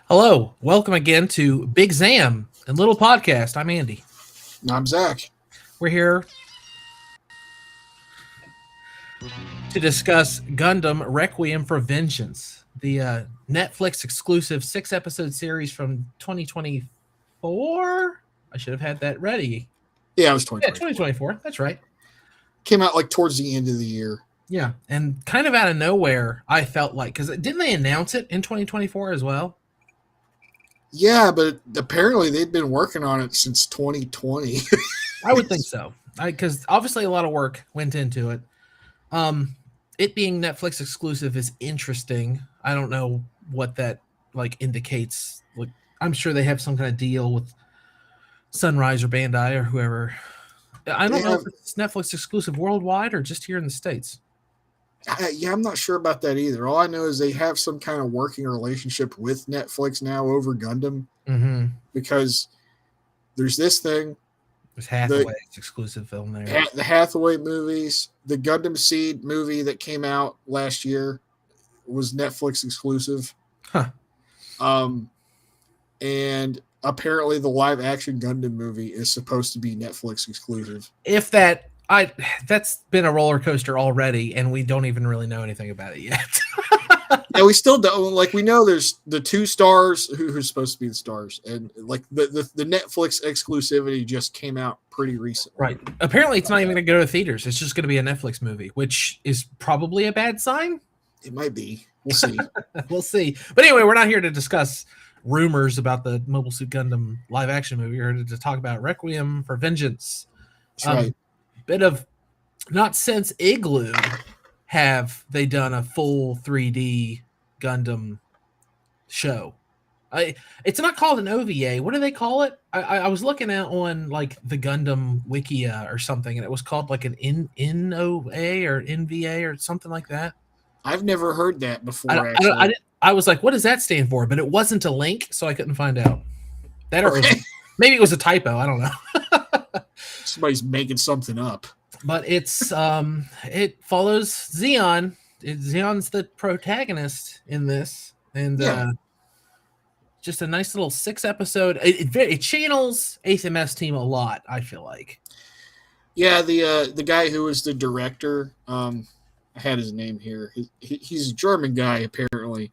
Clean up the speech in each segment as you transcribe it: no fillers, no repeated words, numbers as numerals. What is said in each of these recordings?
Hello, welcome again to Big Zam and Little Podcast. I'm Andy. I'm Zach. We're here to discuss Gundam Requiem for Vengeance, the Netflix exclusive 6 episode series from 2024. I should have had that ready. Yeah, it was Yeah, 2024. 2024. That's right. Came out like towards the end of the year. Yeah, and kind of out of nowhere, I felt like, because didn't they announce it in 2024 as well? Yeah, but apparently they'd been working on it since 2020. I would think so, because obviously a lot of work went into it. It being Netflix exclusive is interesting. I don't know what that indicates. Like, I'm sure they have some kind of deal with Sunrise or Bandai or whoever. I don't know if it's Netflix exclusive worldwide or just here in the States. I'm not sure about that either. All I know is they have some kind of working relationship with Netflix now over Gundam, because there's this thing. There's Hathaway's exclusive film there. The Hathaway movies, the Gundam Seed movie that came out last year was Netflix exclusive. Huh. And apparently the live action Gundam movie is supposed to be Netflix exclusive. That's been a roller coaster already, and we don't even really know anything about it yet. Yeah, we still don't. Like, we know there's the two stars who's supposed to be the stars, and like the Netflix exclusivity just came out pretty recently. Right. Apparently, it's not even going to go to theaters. It's just going to be a Netflix movie, which is probably a bad sign. It might be. We'll see. We'll see. But anyway, we're not here to discuss rumors about the Mobile Suit Gundam live action movie. We're here to talk about Requiem for Vengeance. That's right. Bit of, not since Igloo have they done a full 3D Gundam show. It's not called an OVA. What do they call it? I was looking at on like the Gundam Wikia or something, and it was called like an NOA or NVA or something like that. I've never heard that before. I was like, what does that stand for? But it wasn't a link, so I couldn't find out. That or maybe it was a typo. I don't know. Somebody's making something up. But it's it follows Zeon. Zeon's the protagonist in this, and just a nice little 6 episode. It channels 8th MS Team a lot, I feel like. Yeah, the guy who was the director, I had his name here. He's a German guy, apparently.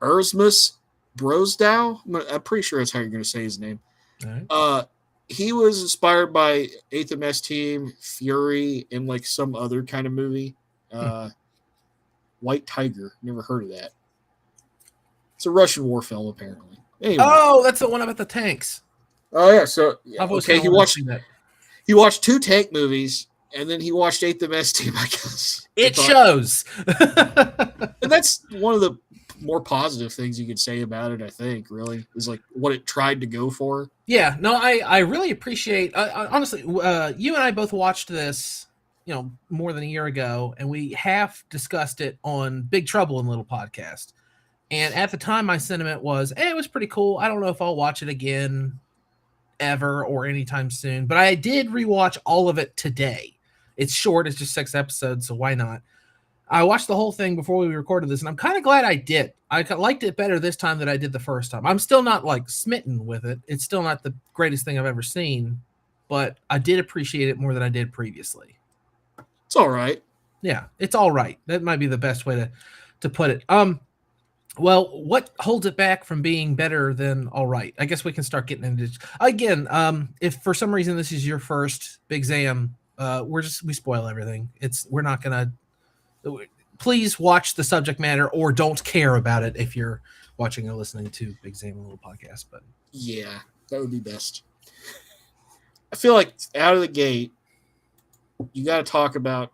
Erasmus Brosdow? I'm pretty sure that's how you're going to say his name. All right. He was inspired by 8th MS Team, Fury, and like some other kind of movie. White Tiger. Never heard of that. It's a Russian war film, apparently. Anyway. Oh, that's the one about the tanks. Oh, yeah. So, okay, he watched 2 tank movies, and then he watched 8th MS Team, I guess. It shows. And that's one of the more positive things you could say about it, I think, really, is like what it tried to go for. Yeah, no, I really appreciate, honestly, you and I both watched this, more than a year ago, and we have discussed it on Big Trouble in Little Podcast. And at the time, my sentiment was, it was pretty cool. I don't know if I'll watch it again ever or anytime soon, but I did rewatch all of it today. It's short. It's just 6 episodes, so why not? I watched the whole thing before we recorded this, and I'm kind of glad I did. I liked it better this time than I did the first time. I'm still not, smitten with it. It's still not the greatest thing I've ever seen, but I did appreciate it more than I did previously. It's all right. Yeah, it's all right. That might be the best way to put it. Well, what holds it back from being better than all right? I guess we can start getting into it. Again, if for some reason this is your first Big Zam, we spoil everything. We're not gonna. Please watch the subject matter or don't care about it if you're watching or listening to Big Zam and Little Podcast. But yeah, that would be best. I feel like out of the gate, you got to talk about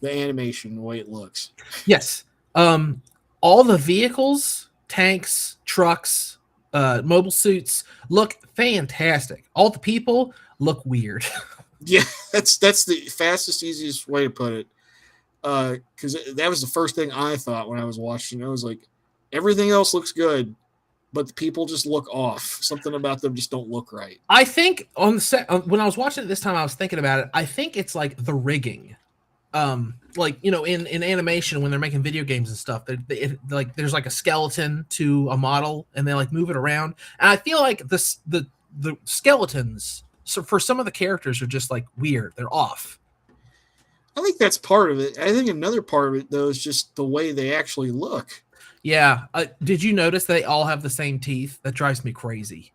the animation, the way it looks. Yes. All the vehicles, tanks, trucks, mobile suits look fantastic. All the people look weird. Yeah, that's the fastest, easiest way to put it. Because that was the first thing I thought when I was watching. I was like, everything else looks good, but the people just look off. Something about them just don't look right. I think on the set when I was watching it this time, I was thinking about it. I think it's like the rigging. like in animation when they're making video games and stuff, like there's like a skeleton to a model and they like move it around, and I feel like the skeletons, so for some of the characters, are just like weird, they're off. I think that's part of it. I think another part of it though is just the way they actually look. Yeah, did you notice they all have the same teeth? That drives me crazy.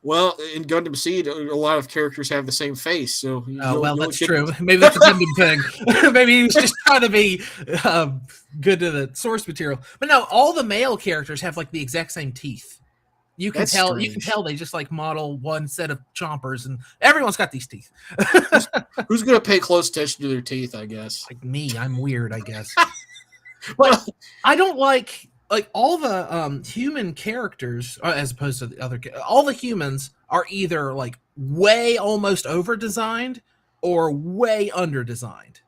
Well, in Gundam Seed, a lot of characters have the same face, so Well, that's true. Maybe that's a Gundam thing. Maybe he was just trying to be good to the source material. But no, all the male characters have like the exact same teeth. You can That's tell. strange. You can tell they just like model one set of chompers, and everyone's got these teeth. Who's going to pay close attention to their teeth? I guess. Like me, I'm weird, I guess. But I don't like all the human characters, as opposed to the other. All the humans are either like way almost over designed or way under designed.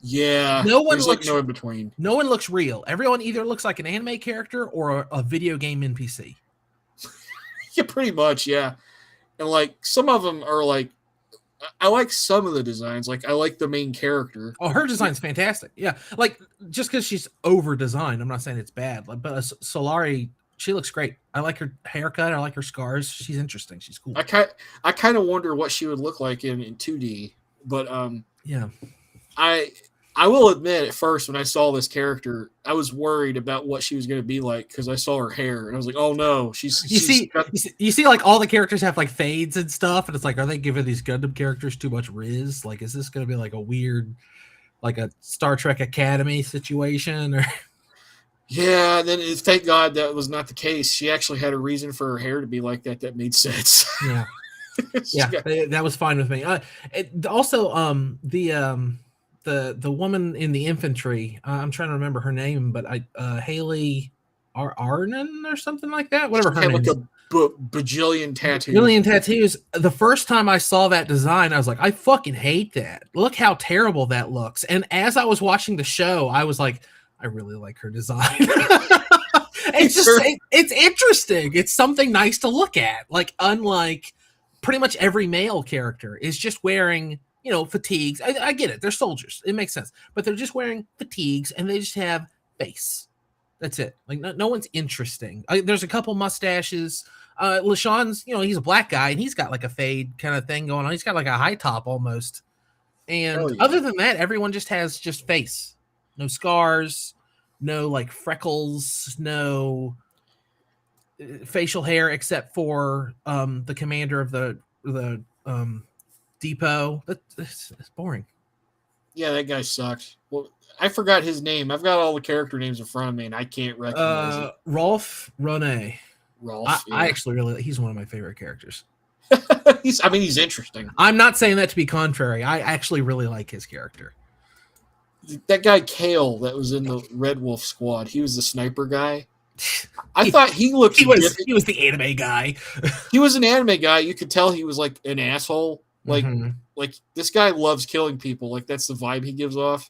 Yeah, No one there's looks like no in between. No one looks real. Everyone either looks like an anime character or a video game NPC. Yeah, pretty much. Yeah, and like some of them are like, I like some of the designs. Like I like the main character. Oh, her design's fantastic. Yeah, like just because she's over designed, I'm not saying it's bad. But Solari, she looks great. I like her haircut. I like her scars. She's interesting. She's cool. I kind of wonder what she would look like in 2D. But yeah, I will admit, at first when I saw this character, I was worried about what she was going to be like because I saw her hair and I was like, "Oh no, you see, like all the characters have like fades and stuff, and it's like, are they giving these Gundam characters too much riz? Like, is this going to be like a weird, like a Star Trek Academy situation?" Or yeah, then thank God that was not the case. She actually had a reason for her hair to be like that. That made sense. Yeah, yeah, that was fine with me. Also, the woman in the infantry, I'm trying to remember her name, but Haley Arnon or something like that, whatever her name like is. a bajillion tattoos. Bajillion tattoos. The first time I saw that design, I was like, I fucking hate that. Look how terrible that looks. And as I was watching the show, I was like, I really like her design. It's interesting. It's something nice to look at. Like, unlike pretty much every male character is just wearing, fatigues. I get it. They're soldiers. It makes sense. But they're just wearing fatigues and they just have face. That's it. Like no one's interesting. There's a couple mustaches. LaShawn's, he's a black guy and he's got like a fade kind of thing going on. He's got like a high top almost. And other than that, everyone just has just face. No scars, no like freckles, no facial hair except for the commander of the depot. It's boring. Yeah, that guy sucks. Well, I forgot his name. I've got all the character names in front of me, and I can't recognize it. Rolf Rone. Rolf. I actually he's one of my favorite characters. he's interesting. I'm not saying that to be contrary. I actually really like his character. That guy Kale that was in the Red Wolf squad. He was the sniper guy. I thought he looked. He was the anime guy. He was an anime guy. You could tell he was like an asshole. Like this guy loves killing people. Like that's the vibe he gives off.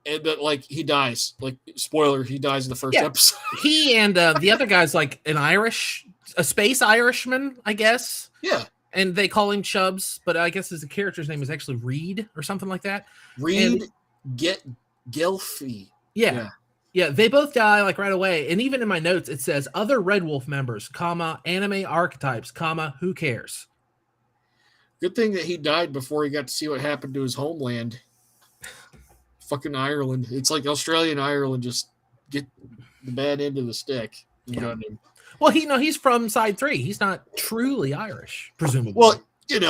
But like he dies. Like spoiler, he dies in the first episode. He and the other guy's like a space Irishman, I guess. Yeah. And they call him Chubbs, but I guess his character's name is actually Reed or something like that. Reed Gelfie. Yeah. Yeah, they both die like right away. And even in my notes, it says other Red Wolf members, anime archetypes, who cares? Good thing that he died before he got to see what happened to his homeland. Fucking Ireland. It's like Australia and Ireland just get the bad end of the stick. Yeah. Well, he's from side 3. He's not truly Irish, presumably. Well,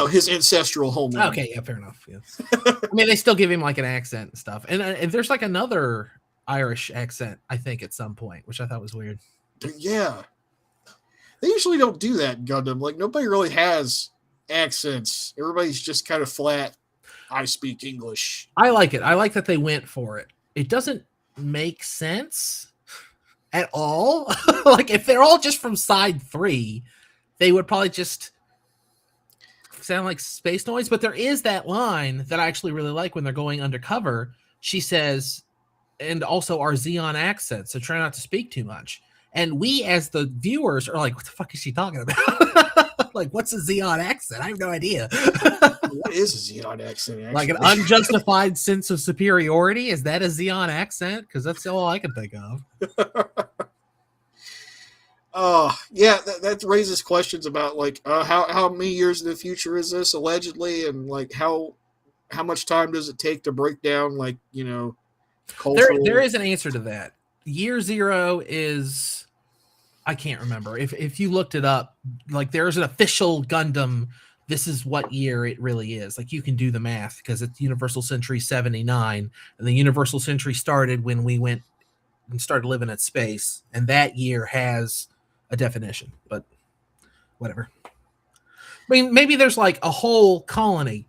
his ancestral homeland. Okay, yeah, fair enough. Yeah. I mean, they still give him like an accent and stuff. And there's like another Irish accent, I think, at some point, which I thought was weird. Yeah. They usually don't do that in Gundam. Like, nobody really has accents. Everybody's just kind of flat. I speak English. I like it. I like that they went for it. It doesn't make sense at all. Like, if they're all just from side 3, they would probably just sound like space noise. But there is that line that I actually really like when they're going undercover. She says, and also our Xeon accent, so try not to speak too much. And we, as the viewers, are like, what the fuck is she talking about? Like, what's a Xeon accent? I have no idea. What is a Xeon accent? Actually? Like an unjustified sense of superiority? Is that a Xeon accent? Because that's all I can think of. Oh, yeah, that raises questions about like how many years in the future is this allegedly, and like how much time does it take to break down like cultural. There is an answer to that. Year zero is, I can't remember. If you looked it up, like there's an official Gundam. This is what year it really is. Like you can do the math because it's Universal Century 79, and the Universal Century started when we went and started living at space, and that year has a definition. But whatever. I mean, maybe there's like a whole colony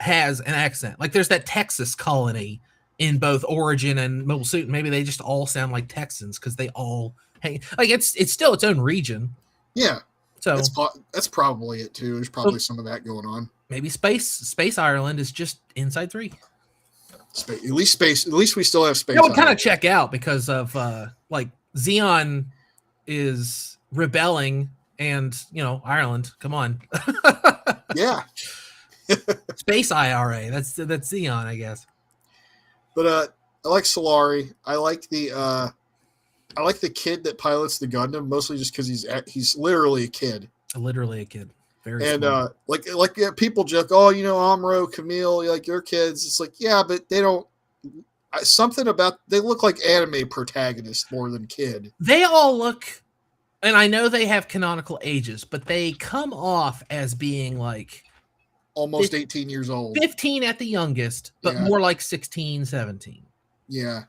has an accent. Like there's that Texas colony in both Origin and Mobile Suit. Maybe they just all sound like Texans because they all hang. Like it's still its own region. Yeah. So that's probably it too. There's probably some of that going on. Maybe Space Ireland is just Inside 3. At least we still have space. That would kind of check out because of like Xeon is rebelling, and Ireland. Come on. Yeah. Space IRA. That's Xeon, I guess. But I like Solari. I like the kid that pilots the Gundam, mostly just because he's literally a kid. Literally a kid. Very and smart. people joke, oh, Amuro, Camille, like your kids. It's like, yeah, but they don't. Something about they look like anime protagonists more than kid. They all look, and I know they have canonical ages, but they come off as being like almost 18 years old, 15 at the youngest, but more like 16, 17. Yeah.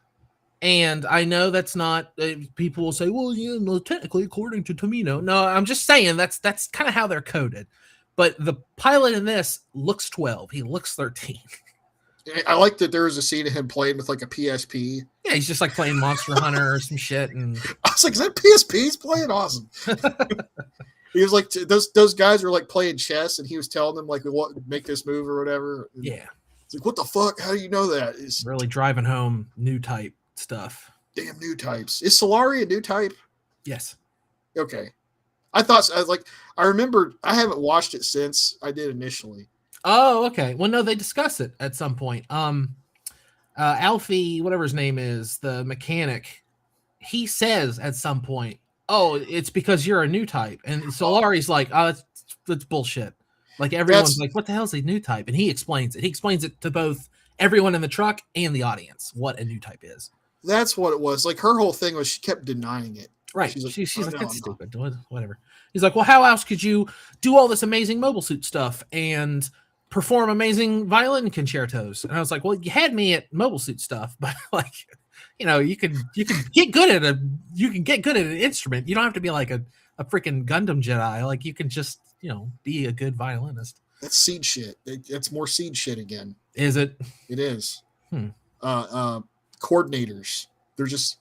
And I know that's not, people will say, well, technically, according to Tomino. No, I'm just saying that's kind of how they're coded. But the pilot in this looks 12. He looks 13. I like that there was a scene of him playing with like a PSP. Yeah, he's just like playing Monster Hunter or some shit. And I was like, is that PSP he's playing? Awesome. He was like, those guys were like playing chess, and he was telling them like what make this move or whatever. And yeah. It's like, what the fuck? How do you know that? It's really driving home new type stuff. Damn new types. Is Solari a new type? Yes. Okay. I remember I haven't watched it since I did initially. Oh, okay. Well, no, they discuss it at some point. Alfie, whatever his name is, the mechanic, he says at some point, oh, it's because you're a new type. And Solari's like, oh, that's bullshit. Like everyone's like, what the hell is a new type? And he explains it. He explains it to both everyone in the truck and the audience, what a new type is. That's what it was. Like her whole thing was she kept denying it. Right. She's like, that's stupid. Whatever. He's like, well, how else could you do all this amazing Mobile Suit stuff and perform amazing violin concertos? And I was like, well, you had me at Mobile Suit stuff, but like, you can get good at an instrument. You don't have to be like a freaking Gundam Jedi. Like you can just, be a good violinist. That's seed shit. That's more seed shit again. Is it? It is. Coordinators. They're just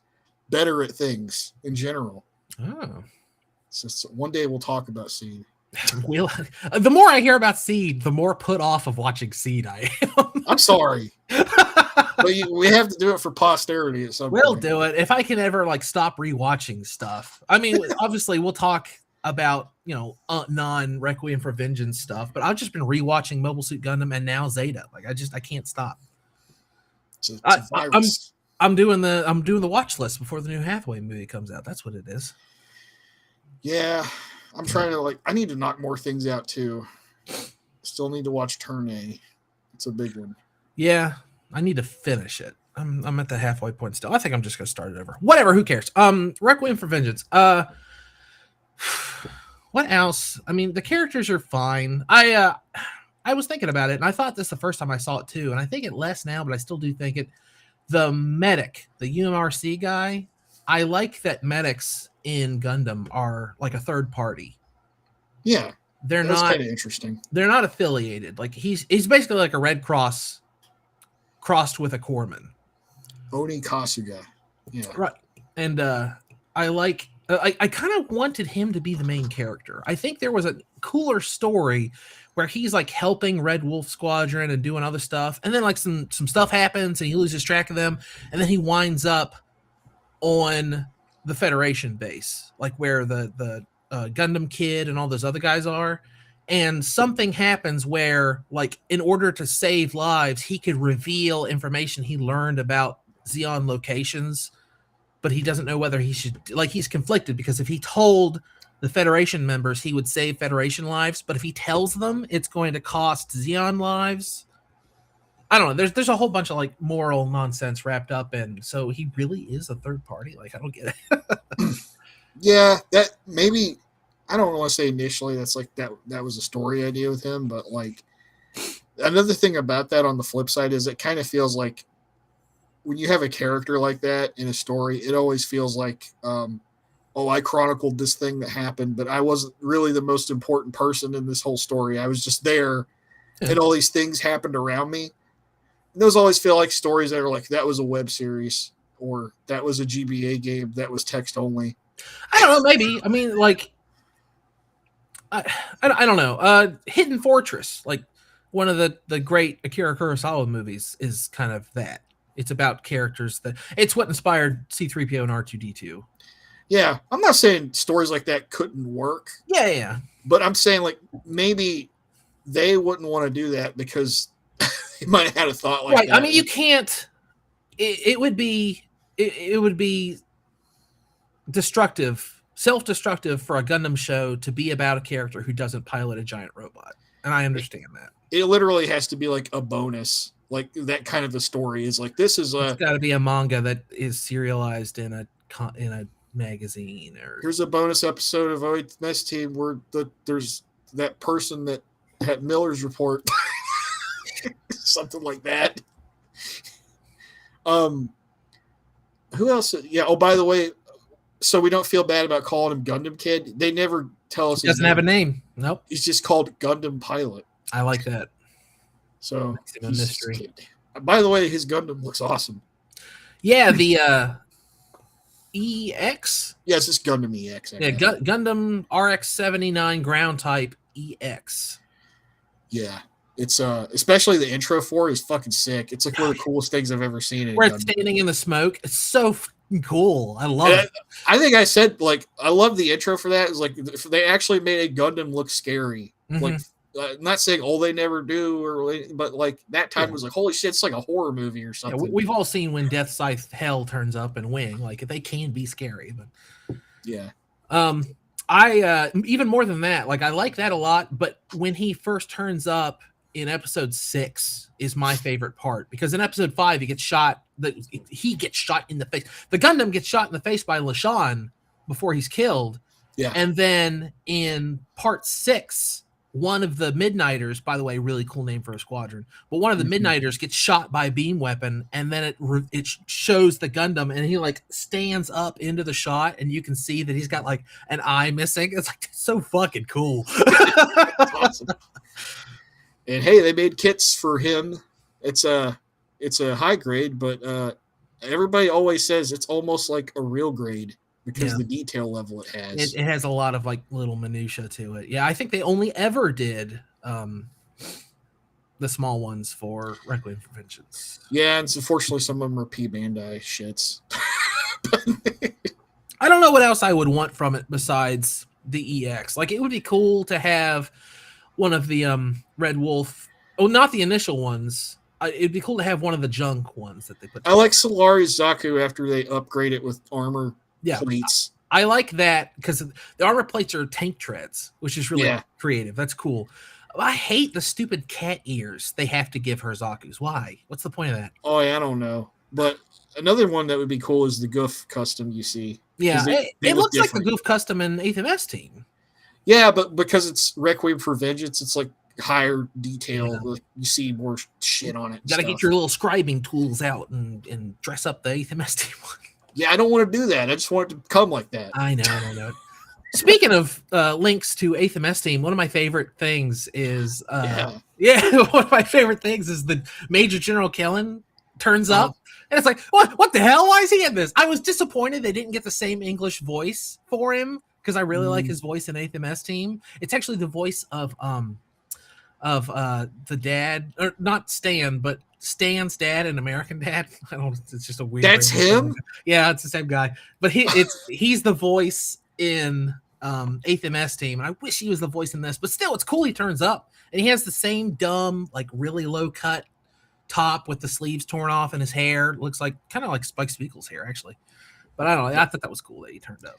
better at things in general. Oh. So one day we'll talk about Seed. The more I hear about Seed, the more put off of watching Seed I am. I'm sorry. But we have to do it for posterity at some point. We'll do it. If I can ever stop rewatching stuff. I mean, obviously we'll talk about, non-Requiem for Vengeance stuff, but I've just been rewatching Mobile Suit Gundam and now Zeta. Like I can't stop. It's a virus. I'm doing the watch list before the new Hathaway movie comes out. That's what it is. Yeah, I'm trying to I need to knock more things out too. Still need to watch Turn A. It's a big one. Yeah, I need to finish it. I'm at the halfway point still. I think I'm just gonna start it over. Whatever, who cares? Requiem for Vengeance. What else? I mean, the characters are fine. I was thinking about it, and I thought this the first time I saw it too, and I think it less now, but I still do think it. The medic, the UMRC guy, I like that medics in Gundam are like a third party. Yeah, that's kind of interesting. They're not affiliated. Like he's basically like a Red Cross crossed with a corpsman. Oni Kasuga. Yeah. Right. And I kind of wanted him to be the main character. I think there was a cooler story where he's like helping Red Wolf Squadron and doing other stuff. And then like some stuff happens and he loses track of them. And then he winds up on the Federation base, like where the Gundam Kid and all those other guys are. and something happens where, like, in order to save lives, he could reveal information he learned about Xeon locations, but he doesn't know whether he should. Like, he's conflicted because if he told the Federation members, he would save Federation lives, but if he tells them, it's going to cost Xeon lives. I don't know. There's a whole bunch of like moral nonsense wrapped up in. So he really is a third party. Like, I don't get it. Yeah, that maybe I don't want to say initially that's like that was a story idea with him, but like another thing about that on the flip side is it kind of feels like when you have a character like that in a story, it always feels like oh, I chronicled this thing that happened, but I wasn't really the most important person in this whole story. I was just there and all these things happened around me. Those always feel like stories that are like that was a web series or that was a GBA game that was text only. I don't know. Maybe. I mean, like, I don't know. Hidden Fortress, like one of the great Akira Kurosawa movies, is kind of that. It's about characters that. It's what inspired C-3PO and R2-D2. Yeah, I'm not saying stories like that couldn't work. Yeah. But I'm saying like maybe they wouldn't want to do that because they might have had a thought like right. that. I mean, you can't. It would be destructive, self-destructive for a Gundam show to be about a character who doesn't pilot a giant robot, and I understand that. It literally has to be like a bonus, like that kind of a story is like this is It's got to be a manga that is serialized in a magazine, or here's a bonus episode of O8 Mess Team where there's that person that had Miller's report, something like that. Who else? Yeah. Oh, by the way, so we don't feel bad about calling him Gundam Kid. They never tell us. He doesn't have a name. Nope. He's just called Gundam Pilot. I like that. So makes him a mystery. By the way, his Gundam looks awesome. Yeah, the EX. Yes, it's Gundam EX. Yeah, Gundam RX-79 ground type EX. Yeah, it's especially the intro for it is fucking sick. It's like one of the coolest things I've ever seen. Where it's standing in the smoke. It's so cool. I love it. I think I said like I love the intro for that. Is like if they actually made a Gundam look scary. Mm-hmm. Like I'm not saying they never do, but like that time was like holy shit, it's like a horror movie or something. Yeah, we've all seen when Death Scythe Hell turns up and Wing. Like they can be scary, but yeah. I even more than that, like I like that a lot. But when he first turns up in episode 6 is my favorite part because in episode 5 he gets shot. He gets shot in the face. The Gundam gets shot in the face by LaShawn before he's killed. Yeah, and then in part 6. One of the Midnighters, by the way, really cool name for a squadron, but one of the Midnighters gets shot by a beam weapon, and then it shows the Gundam, and he like stands up into the shot, and you can see that he's got like an eye missing. It's like so fucking cool. That's awesome. And hey, they made kits for him. It's a high grade, but everybody always says it's almost like a real grade. Because the detail level it has. It has a lot of like little minutia to it. Yeah, I think they only ever did the small ones for Requiem for Vengeance. Yeah, and unfortunately some of them are P Bandai shits. I don't know what else I would want from it besides the EX. Like it would be cool to have one of the Red Wolf. Oh, not the initial ones. It'd be cool to have one of the junk ones that they put. I like Solari's Zaku after they upgrade it with armor. Yeah, plates. I like that because the armor plates are tank treads, which is really creative. That's cool. I hate the stupid cat ears they have to give her Zaku's. Why? What's the point of that? Oh, I don't know. But another one that would be cool is the Goof custom you see. Yeah, it looks different. Like the Goof custom in 8th MS Team. Yeah, but because it's Requiem for Vengeance, it's like higher detail. Yeah. Like you see more shit on it. You got to get your little scribing tools out and dress up the 8th MS Team one. Yeah, I don't want to do that. I just want it to come like that. I know. Speaking of links to 8th MS Team, one of my favorite things is one of my favorite things is the Major General Kellen turns up and it's like, what the hell? Why is he in this? I was disappointed they didn't get the same English voice for him because I really like his voice in 8th MS Team. It's actually the voice of the dad, or not Stan, but Stan's dad and American Dad. I don't. It's just a weird. That's him. Yeah, it's the same guy. But he's the voice in 8th MS team, and I wish he was the voice in this, but still, it's cool. He turns up, and he has the same dumb, like really low cut top with the sleeves torn off, and his hair looks like kind of like Spike Spiegel's hair, actually. But I don't know. I thought that was cool that he turned up.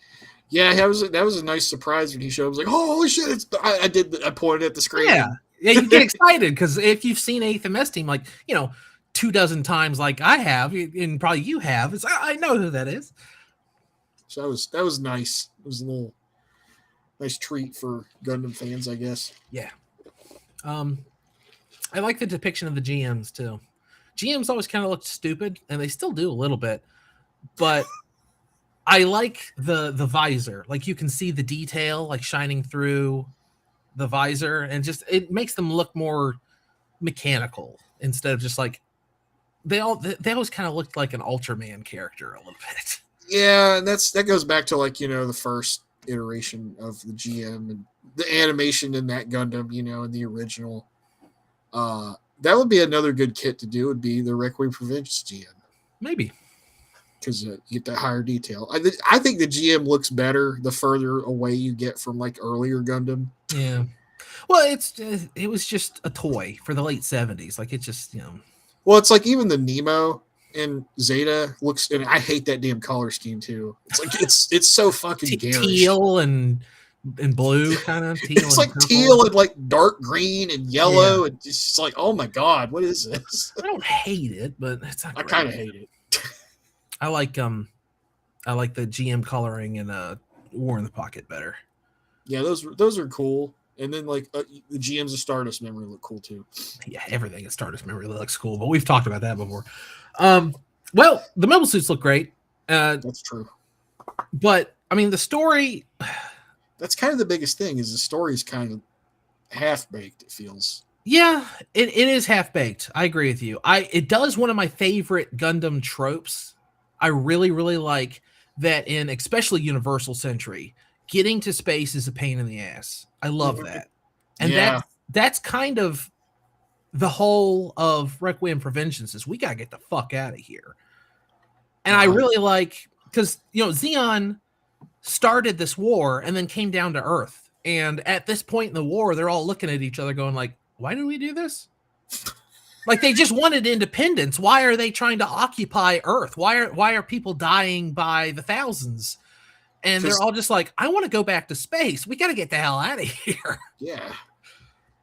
Yeah, that was a nice surprise when he showed up. I was like, oh, holy shit! I pointed at the screen. Yeah, you get excited because if you've seen 8th MS team, like 24 times, like I have, and probably you have, I know who that is. So that was nice. It was a little nice treat for Gundam fans, I guess. Yeah. I like the depiction of the GMs too. GMs always kind of looked stupid, and they still do a little bit, but I like the visor. Like you can see the detail like shining through the visor, and just it makes them look more mechanical instead of just like they always kind of looked like an Ultraman character a little bit. Yeah, and that goes back to like the first iteration of the GM and the animation in that Gundam, in the original. That would be another good kit to do. Would be the Requiem for Vengeance GM. Maybe. Because you get that higher detail. I think the GM looks better the further away you get from like earlier Gundam. Yeah. Well, it was just a toy for the late 70s. Like it just Well, it's like even the Nemo and Zeta looks, and I hate that damn color scheme too. It's like it's so fucking garish. Teal and blue kind of. It's like purple. Teal and like dark green and yellow, and it's just like, oh my god, what is this? I don't hate it, but it's not. I kind of hate it. I like the GM coloring and War in the Pocket better. Yeah, those are cool. And then like the GMs of Stardust Memory look cool too. Yeah, everything in Stardust Memory looks cool, but we've talked about that before. Well, the mobile suits look great. That's true. But I mean, the story. That's kind of the biggest thing. Is the story is kind of half baked. It feels. Yeah, it is half baked. I agree with you. It does one of my favorite Gundam tropes. I really, really like that in especially Universal Century, getting to space is a pain in the ass. I love that. And that's kind of the whole of Requiem for Vengeance is we got to get the fuck out of here. And I really like, because, Zeon started this war and then came down to Earth. And at this point in the war, they're all looking at each other going like, why did we do this? Like they just wanted independence. Why are they trying to occupy Earth? Why are people dying by the thousands? And they're all just like, I want to go back to space. We got to get the hell out of here. Yeah.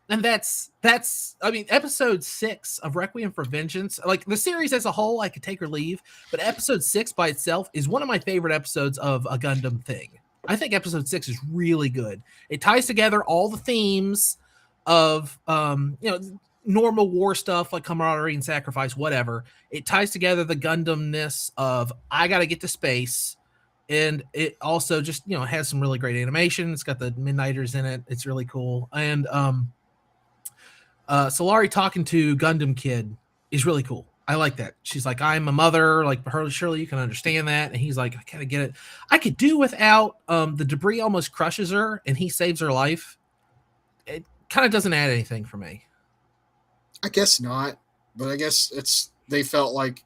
And that's I mean, episode 6 of Requiem for Vengeance, like the series as a whole, I could take or leave, but episode 6 by itself is one of my favorite episodes of a Gundam thing. I think episode 6 is really good. It ties together all the themes of normal war stuff like camaraderie and sacrifice, whatever. It ties together the Gundamness of I got to get to space, and it also just has some really great animation. It's got the Midnighters in it. It's really cool. And Solari talking to Gundam Kid is really cool. I like that. She's like, I'm a mother, like her, surely you can understand that. And he's like, I kind of get it. I could do without the debris almost crushes her and he saves her life. It kind of doesn't add anything for me. I guess not, but I guess they felt like,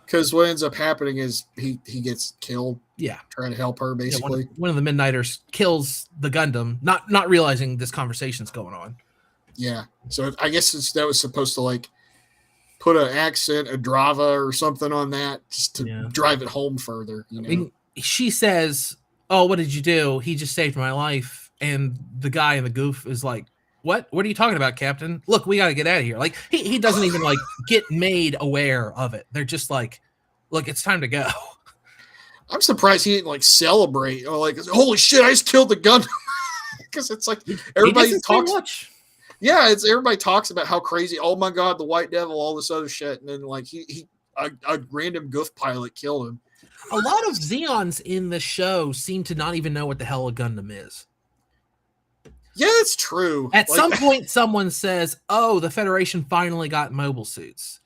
because what ends up happening is he gets killed. Yeah, trying to help her basically. One of the Midnighters kills the Gundam, not realizing this conversation's going on. Yeah, so I guess that was supposed to like put an accent, a drava or something on that, just to drive it home further. And she says, "Oh, what did you do? He just saved my life." And the guy in the goof is like, What are you talking about, Captain? Look, we got to get out of here. Like he doesn't even like get made aware of it. They're just like, look, it's time to go. I'm surprised he didn't like celebrate or like, holy shit, I just killed the Gundam. Because it's like everybody talks. Yeah, everybody talks about how crazy. Oh my god, the White Devil, all this other shit, and then like a random goof pilot killed him. A lot of Zeons in the show seem to not even know what the hell a Gundam is. Yeah, it's true. At some point, someone says, "Oh, the Federation finally got mobile suits,"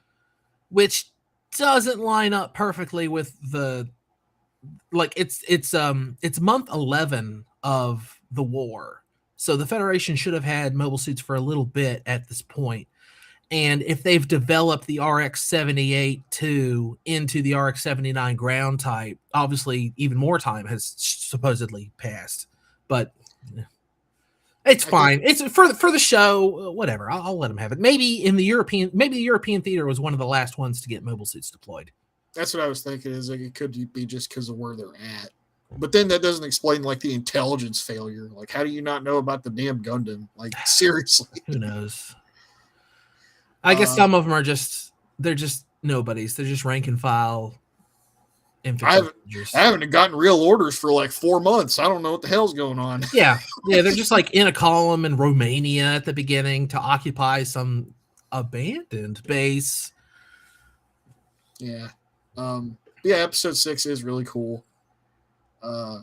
which doesn't line up perfectly with the it's month 11 of the war, so the Federation should have had mobile suits for a little bit at this point. And if they've developed the RX-78-2 into the RX-79 ground type, obviously even more time has supposedly passed. But it's fine. It's for the show, whatever. I'll let them have it. Maybe the European theater was one of the last ones to get mobile suits deployed. That's what I was thinking. Is like it could be just because of where they're at. But then that doesn't explain like the intelligence failure. Like, how do you not know about the damn Gundam? Like, seriously. Who knows? I guess some of them are they're just nobodies. They're just rank and file I haven't gotten real orders for like 4 months. I don't know what the hell's going on. Yeah, they're just like in a column in Romania at the beginning to occupy some abandoned base. Yeah. Yeah, episode 6 is really cool. I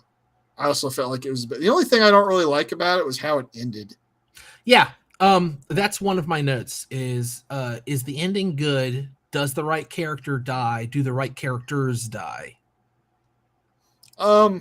also felt like it was the only thing I don't really like about it was how it ended. Yeah. That's one of my notes is the ending good? Does the right character die? Do the right characters die? The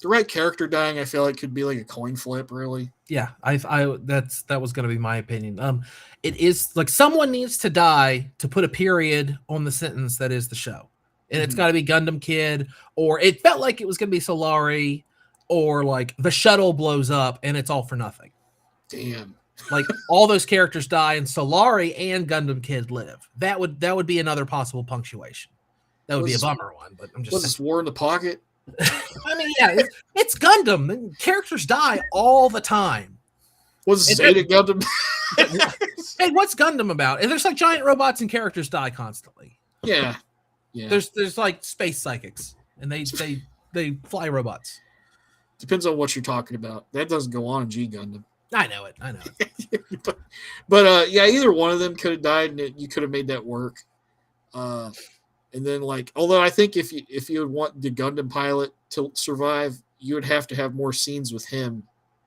right character dying, I feel like could be like a coin flip, really. Yeah, that was going to be my opinion. It is like someone needs to die to put a period on the sentence that is the show. And it's got to be Gundam Kid, or it felt like it was going to be Solari, or like the shuttle blows up and it's all for nothing. Damn. Like all those characters die and Solari and Gundam Kid live. That would be another possible punctuation. That would be a bummer one, but I'm just was this War in the Pocket? I mean, yeah, it's Gundam. Characters die all the time. Was Zeta Gundam? Hey, what's Gundam about? And there's like giant robots and characters die constantly. Yeah. There's like space psychics, and they fly robots. Depends on what you're talking about. That doesn't go on in G Gundam. I know it. but yeah, either one of them could have died, and you could have made that work. And then, like, although I think if you would want the Gundam pilot to survive, you would have to have more scenes with him,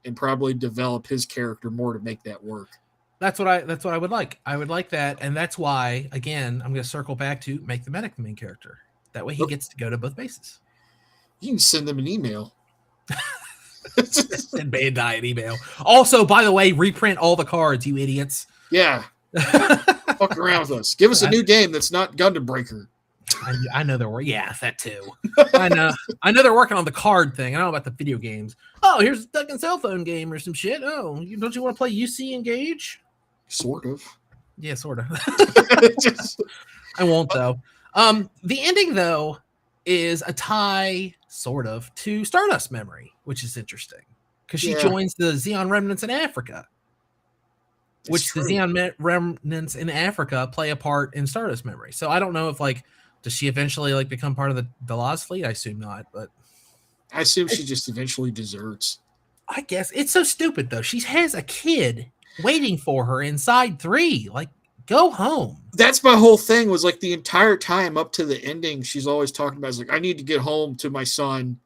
and probably develop his character more to make that work. That's what I would like. I would like that, and that's why, again, I'm going to circle back to make the medic the main character. That way, he gets to go to both bases. You can send them an email. Send Bandai an email. Also, by the way, reprint all the cards, you idiots. Yeah. Fuck around with us. Give us a new game that's not Gundam Breaker. I know they're working. Yeah, that too. I know they're working on the card thing. I don't know about the video games. Oh, here's a fucking cell phone game or some shit. Oh, don't you want to play UC Engage? Sort of. Yeah, sort of. I won't though. The ending though is a tie, sort of, to Stardust Memory, which is interesting because she joins the Xeon Remnants in Africa. The Xeon Remnants in Africa play a part in Stardust Memory. So I don't know if does she eventually become part of the Laws fleet? I assume not, but I assume she just eventually deserts. I guess it's so stupid though. She has a kid waiting for her inside 3. Go home. That's my whole thing. Was the entire time up to the ending, she's always talking about. I need to get home to my son.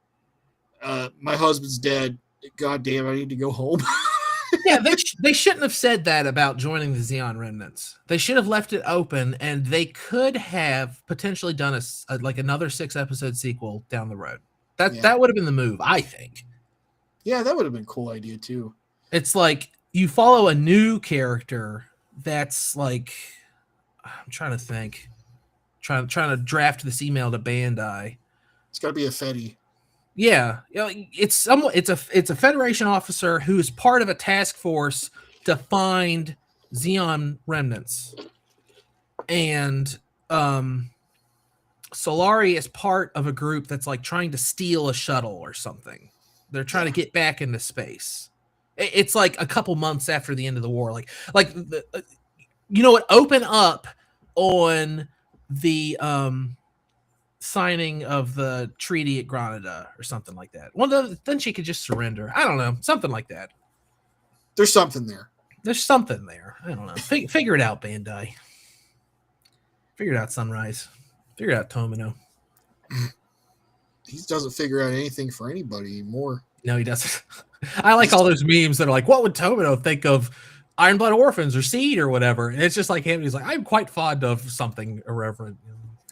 My husband's dead. God damn, I need to go home. Yeah, they shouldn't have said that about joining the Xeon Remnants. They should have left it open, and they could have potentially done another 6-episode sequel down the road. That would have been the move, I think. Yeah, that would have been a cool idea too. It's like you follow a new character that's I'm trying to think. Trying to draft this email to Bandai. It's got to be a Fetty. Yeah, it's a Federation officer who is part of a task force to find Xeon remnants, and Solari is part of a group that's trying to steal a shuttle or something. They're trying to get back into space. It's a couple months after the end of the war. It open up on the signing of the treaty at Granada or something like that. Well, then she could just surrender. I don't know, something like that. There's something there. I don't know. Figure it out, Bandai. Figure it out, Sunrise. Figure it out, Tomino. He doesn't figure out anything for anybody anymore. No, he doesn't. I like all those memes that are what would Tomino think of Iron Blood Orphans or Seed or whatever? And it's just like him. He's I'm quite fond of something irreverent.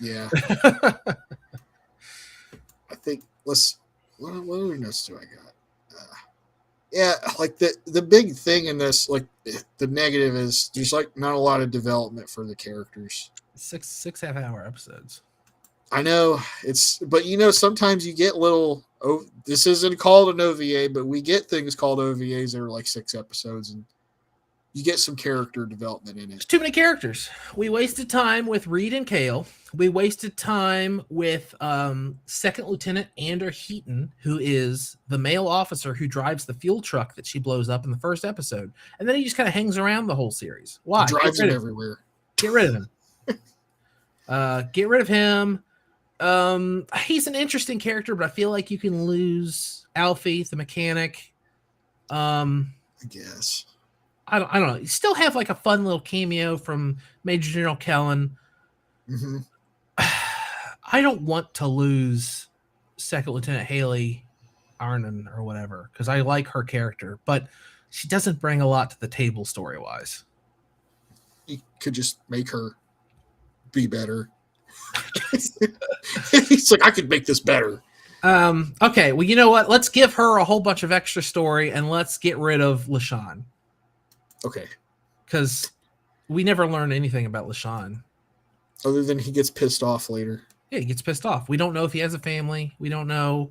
Yeah. I think what other notes do I got? Yeah, like the big thing in this, like the negative is there's like not a lot of development for the characters. Six half-hour episodes. I know but sometimes you get little. Oh, this isn't called an OVA, but we get things called OVAs that are like 6 episodes, and you get some character development in There's it. too many characters. We wasted time with Reed and Kale. We wasted time with Second Lieutenant Ander Heaton, who is the male officer who drives the fuel truck that she blows up in the first episode. And then he just kind of hangs around the whole series. Why? He drives him everywhere. Get rid of him. Get rid of him. He's an interesting character, but I feel like you can lose Alfie, the mechanic. I guess. I don't know. You still have like a fun little cameo from Major General Kellen. Mm-hmm. I don't want to lose Second Lieutenant Haley Arnon or whatever because I like her character, but she doesn't bring a lot to the table story wise. You could just make her be better. He's like, I could make this better. Okay, well, you know what? Let's give her a whole bunch of extra story and let's get rid of LaShawn. Okay. Because we never learn anything about LaShawn. Other than he gets pissed off later. Yeah, he gets pissed off. We don't know if he has a family. We don't know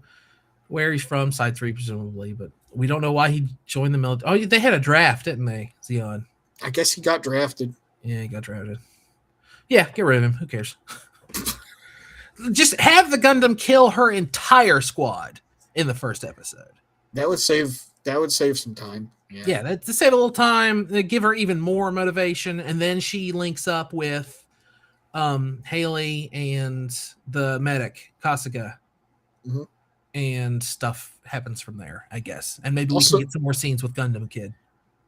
where he's from, Side 3 presumably, but we don't know why he joined the military. Oh, they had a draft, didn't they, Zeon? I guess he got drafted. Yeah, he got drafted. Yeah, get rid of him. Who cares? Just have the Gundam kill her entire squad in the first episode. That would save some time. Yeah, to save a little time, give her even more motivation, and then she links up with Haley and the medic, Kasuga. Mm-hmm. And stuff happens from there, I guess. And maybe we can get some more scenes with Gundam Kid.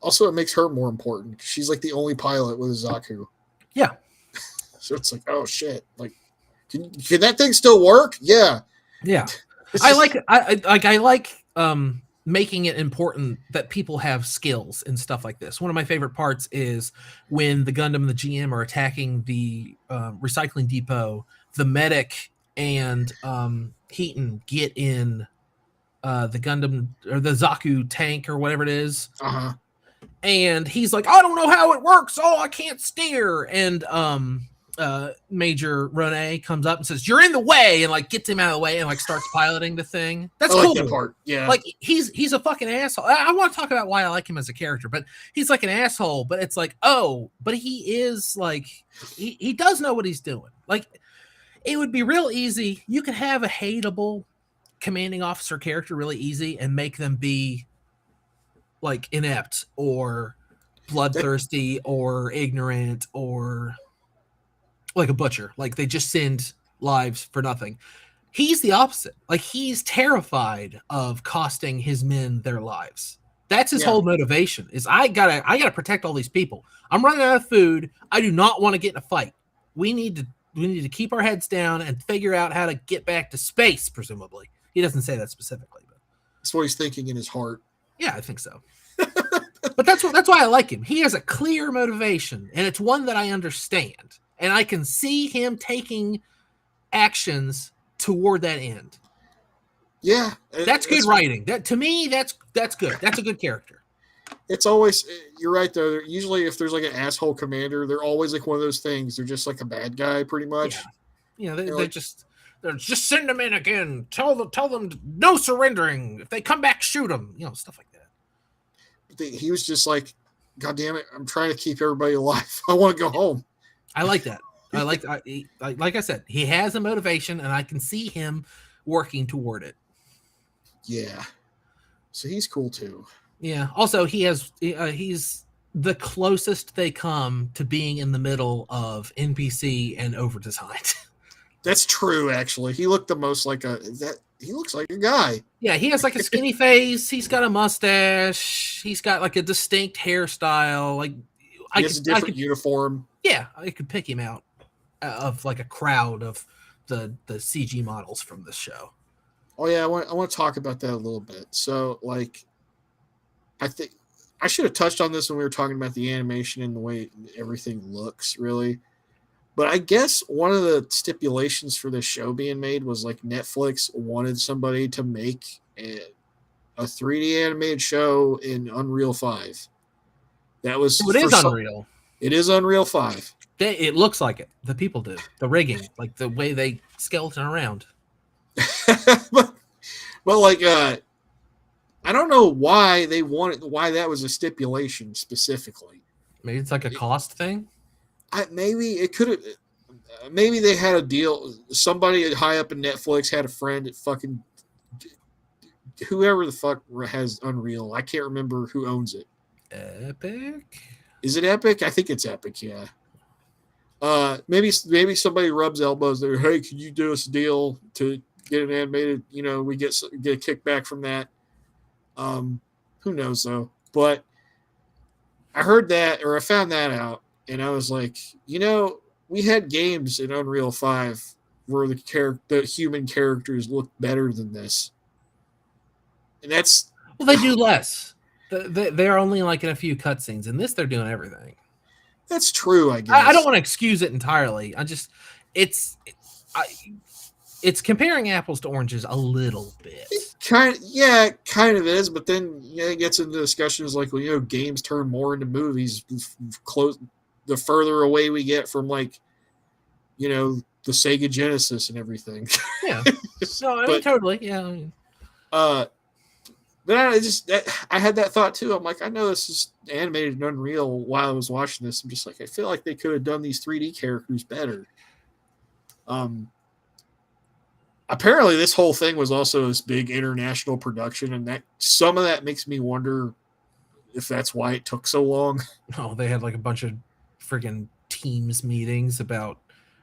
Also, it makes her more important. She's like the only pilot with a Zaku. Yeah. So it's like, oh shit! Like, can that thing still work? Yeah. Yeah. I like making it important that people have skills and stuff like this. One of my favorite parts is when the Gundam and the GM are attacking the recycling depot. The medic and Heaton get in the Gundam or the Zaku tank or whatever it is. Uh-huh. And he's like, I don't know how it works. Oh, I can't steer. And Major Rene comes up and says, you're in the way, and like gets him out of the way and like starts piloting the thing. That's cool. That part. Yeah. Like he's a fucking asshole. I want to talk about why I like him as a character, but he's like an asshole, but it's like, oh, but he is like he does know what he's doing. Like it would be real easy. You could have a hateable commanding officer character really easy and make them be like inept or bloodthirsty or ignorant or like a butcher. Like they just send lives for nothing. He's the opposite. Like he's terrified of costing his men their lives. That's his whole motivation is I gotta protect all these people. I'm running out of food. I do not want to get in a fight. We need to keep our heads down and figure out how to get back to space, presumably. He doesn't say that specifically, but that's what he's thinking in his heart. Yeah, I think so. But that's why I like him. He has a clear motivation, and it's one that I understand. And I can see him taking actions toward that end. Yeah. That's good writing. That to me, that's good. That's a good character. It's always, you're right though. Usually if there's like an asshole commander, they're always like one of those things. They're just like a bad guy pretty much. Yeah. They're just send them in again. Tell them no surrendering. If they come back, shoot them. Stuff like that. He was just like, God damn it, I'm trying to keep everybody alive. I want to go home. I like that. Like I said, he has a motivation, and I can see him working toward it. Yeah. So he's cool too. Yeah. Also, he's the closest they come to being in the middle of NPC and over designed. That's true, actually. He looked the most like he looks like a guy. Yeah, he has like a skinny face. He's got a mustache. He's got like a distinct hairstyle. Like he has a different uniform. Yeah, I could pick him out of like a crowd of the CG models from this show. Oh yeah, I want to talk about that a little bit. So like, I think I should have touched on this when we were talking about the animation and the way everything looks, really. But I guess one of the stipulations for this show being made was like Netflix wanted somebody to make a 3D animated show in Unreal 5. That was So it is Unreal. It is Unreal 5. It looks like it. The people do. The rigging, like the way they skeleton around. but like I don't know why why that was a stipulation specifically. Maybe it's like a cost thing. Maybe it could have. Maybe they had a deal. Somebody high up in Netflix had a friend that fucking whoever the fuck has Unreal. I can't remember who owns it. Epic? Is it Epic? I think it's Epic. Yeah. Maybe somebody rubs elbows there. Hey, could you do us a deal to get an animated? You know, we get a kickback from that. Who knows though? But I heard that, or I found that out, and I was like, you know, we had games in Unreal 5 where the human characters look better than this, and that's well, they do less. They're only like in a few cutscenes. In this, they're doing everything. That's true, I guess. I don't want to excuse it entirely. It's comparing apples to oranges a little bit. It kind of is, but then it gets into discussions like, well, you know, games turn more into movies the further away we get from, like, you know, the Sega Genesis and everything. Yeah. No, I mean, totally. Yeah. But I had that thought too. I'm like, I know this is animated and Unreal while I was watching this. I'm just like, I feel like they could have done these 3D characters better. Apparently this whole thing was also this big international production, and that some of that makes me wonder if that's why it took so long. Oh, they had like a bunch of friggin' Teams meetings about